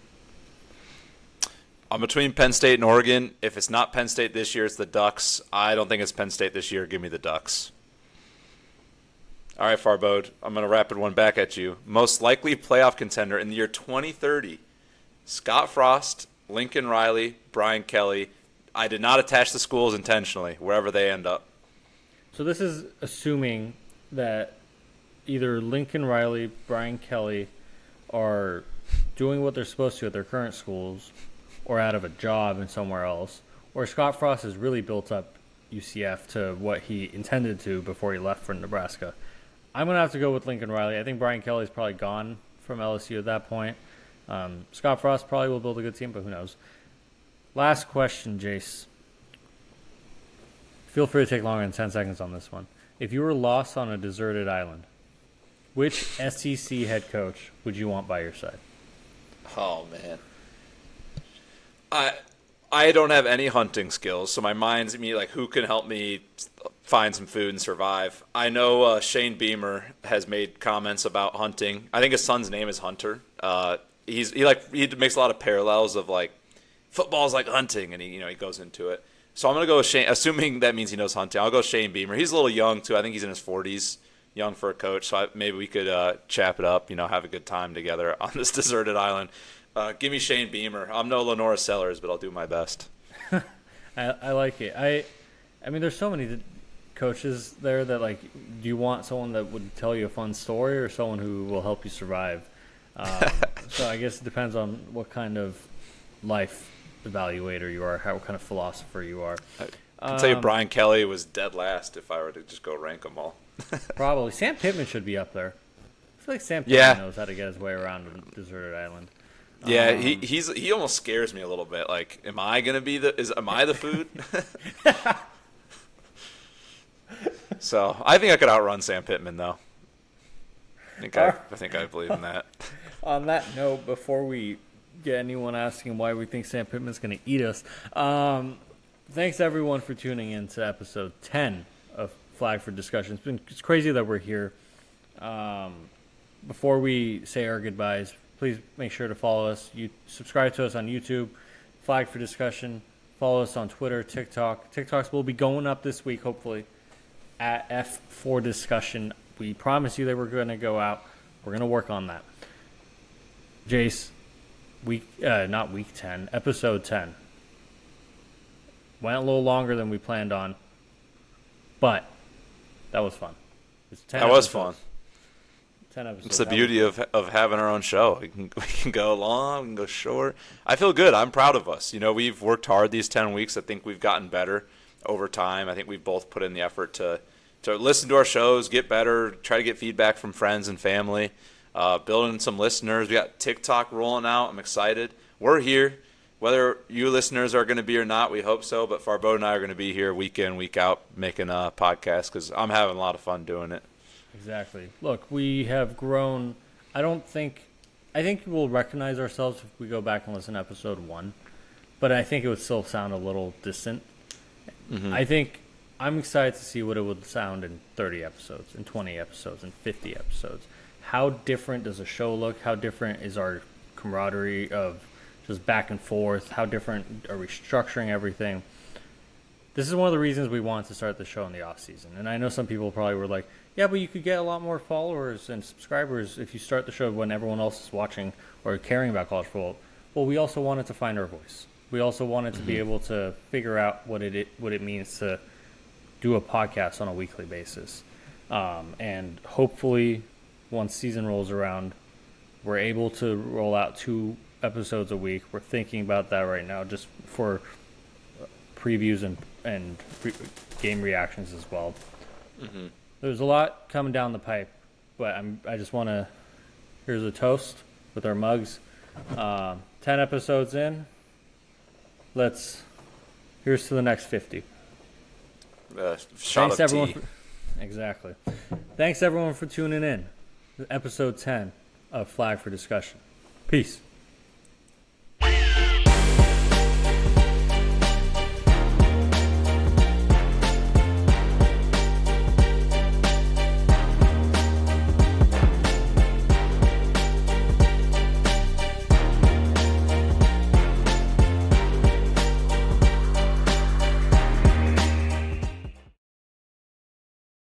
I'm between Penn State and Oregon. If it's not Penn State this year, it's the Ducks. I don't think it's Penn State this year. Give me the Ducks. All right, Farbode, I'm going to rapid one back at you. Most likely playoff contender in the year 2030. Scott Frost, Lincoln Riley, Brian Kelly. I did not attach the schools intentionally, wherever they end up. So this is assuming that either Lincoln Riley, Brian Kelly are doing what they're supposed to at their current schools or out of a job and somewhere else, or Scott Frost has really built up UCF to what he intended to before he left for Nebraska. I'm going to have to go with Lincoln Riley. I think Brian Kelly's probably gone from LSU at that point. Scott Frost probably will build a good team, but who knows. Last question, Jace. Feel free to take longer than 10 seconds on this one. If you were lost on a deserted island, which SEC head coach would you want by your side? Oh, man. I don't have any hunting skills, so my mind's immediately like, who can help me find some food and survive? I know Shane Beamer has made comments about hunting. I think his son's name is Hunter. He makes a lot of parallels of like football's like hunting, and he goes into it. So I'm gonna go with Shane, assuming that means he knows hunting. I'll go with Shane Beamer. He's a little young too. I think he's in his 40s, young for a coach. So maybe we could chap it up, have a good time together on this deserted island. Give me Shane Beamer. I'm no Lenora Sellers, but I'll do my best. I like it. I mean, there's so many coaches there that, like, do you want someone that would tell you a fun story or someone who will help you survive? So I guess it depends on what kind of life evaluator you are, what kind of philosopher you are. I can tell you Brian Kelly was dead last if I were to just go rank them all. Probably. Sam Pittman should be up there. I feel like Sam Pittman knows how to get his way around a deserted island. Yeah, he almost scares me a little bit. Like, am I the food? So I think I could outrun Sam Pittman, though. I think I believe in that. On that note, before we get anyone asking why we think Sam Pittman's going to eat us, thanks everyone for tuning in to episode 10 of Flag for Discussion. It's crazy that we're here. Before we say our goodbyes, please make sure to follow us. You subscribe to us on YouTube, Flag for Discussion. Follow us on Twitter, TikTok. TikToks will be going up this week, hopefully, at F4 Discussion. We promise you that we're going to go out. We're going to work on that. Jace, not week 10, episode 10. Went a little longer than we planned on, but that was fun. That was fun. 10 episodes. It's the beauty of having our own show. We can go long, we can go short. I feel good. I'm proud of us. We've worked hard these 10 weeks. I think we've gotten better over time. I think we've both put in the effort to listen to our shows, get better, try to get feedback from friends and family, building some listeners. We got TikTok rolling out. I'm excited. We're here. Whether you listeners are going to be or not, we hope so. But Farbode and I are going to be here week in, week out, making a podcast because I'm having a lot of fun doing it. Exactly. Look, we have grown. I think we'll recognize ourselves if we go back and listen to episode 1, but I think it would still sound a little distant. Mm-hmm. I think I'm excited to see what it would sound in 30 episodes, in 20 episodes, in 50 episodes. How different does a show look? How different is our camaraderie of just back and forth? How different are we structuring everything? This is one of the reasons we wanted to start the show in the off season. And I know some people probably were like, yeah, but you could get a lot more followers and subscribers if you start the show when everyone else is watching or caring about college football. Well, we also wanted to find our voice. We also wanted to be able to figure out what it means to do a podcast on a weekly basis. And hopefully, once season rolls around, we're able to roll out 2 episodes a week. We're thinking about that right now just for previews and game reactions as well. Mm-hmm. There's a lot coming down the pipe. but I just want to. Here's a toast with our mugs. 10 episodes in. Here's to the next 50. Shot Thanks of everyone. tea. Exactly. Thanks everyone for tuning in. Episode 10 of Flag for Discussion. Peace.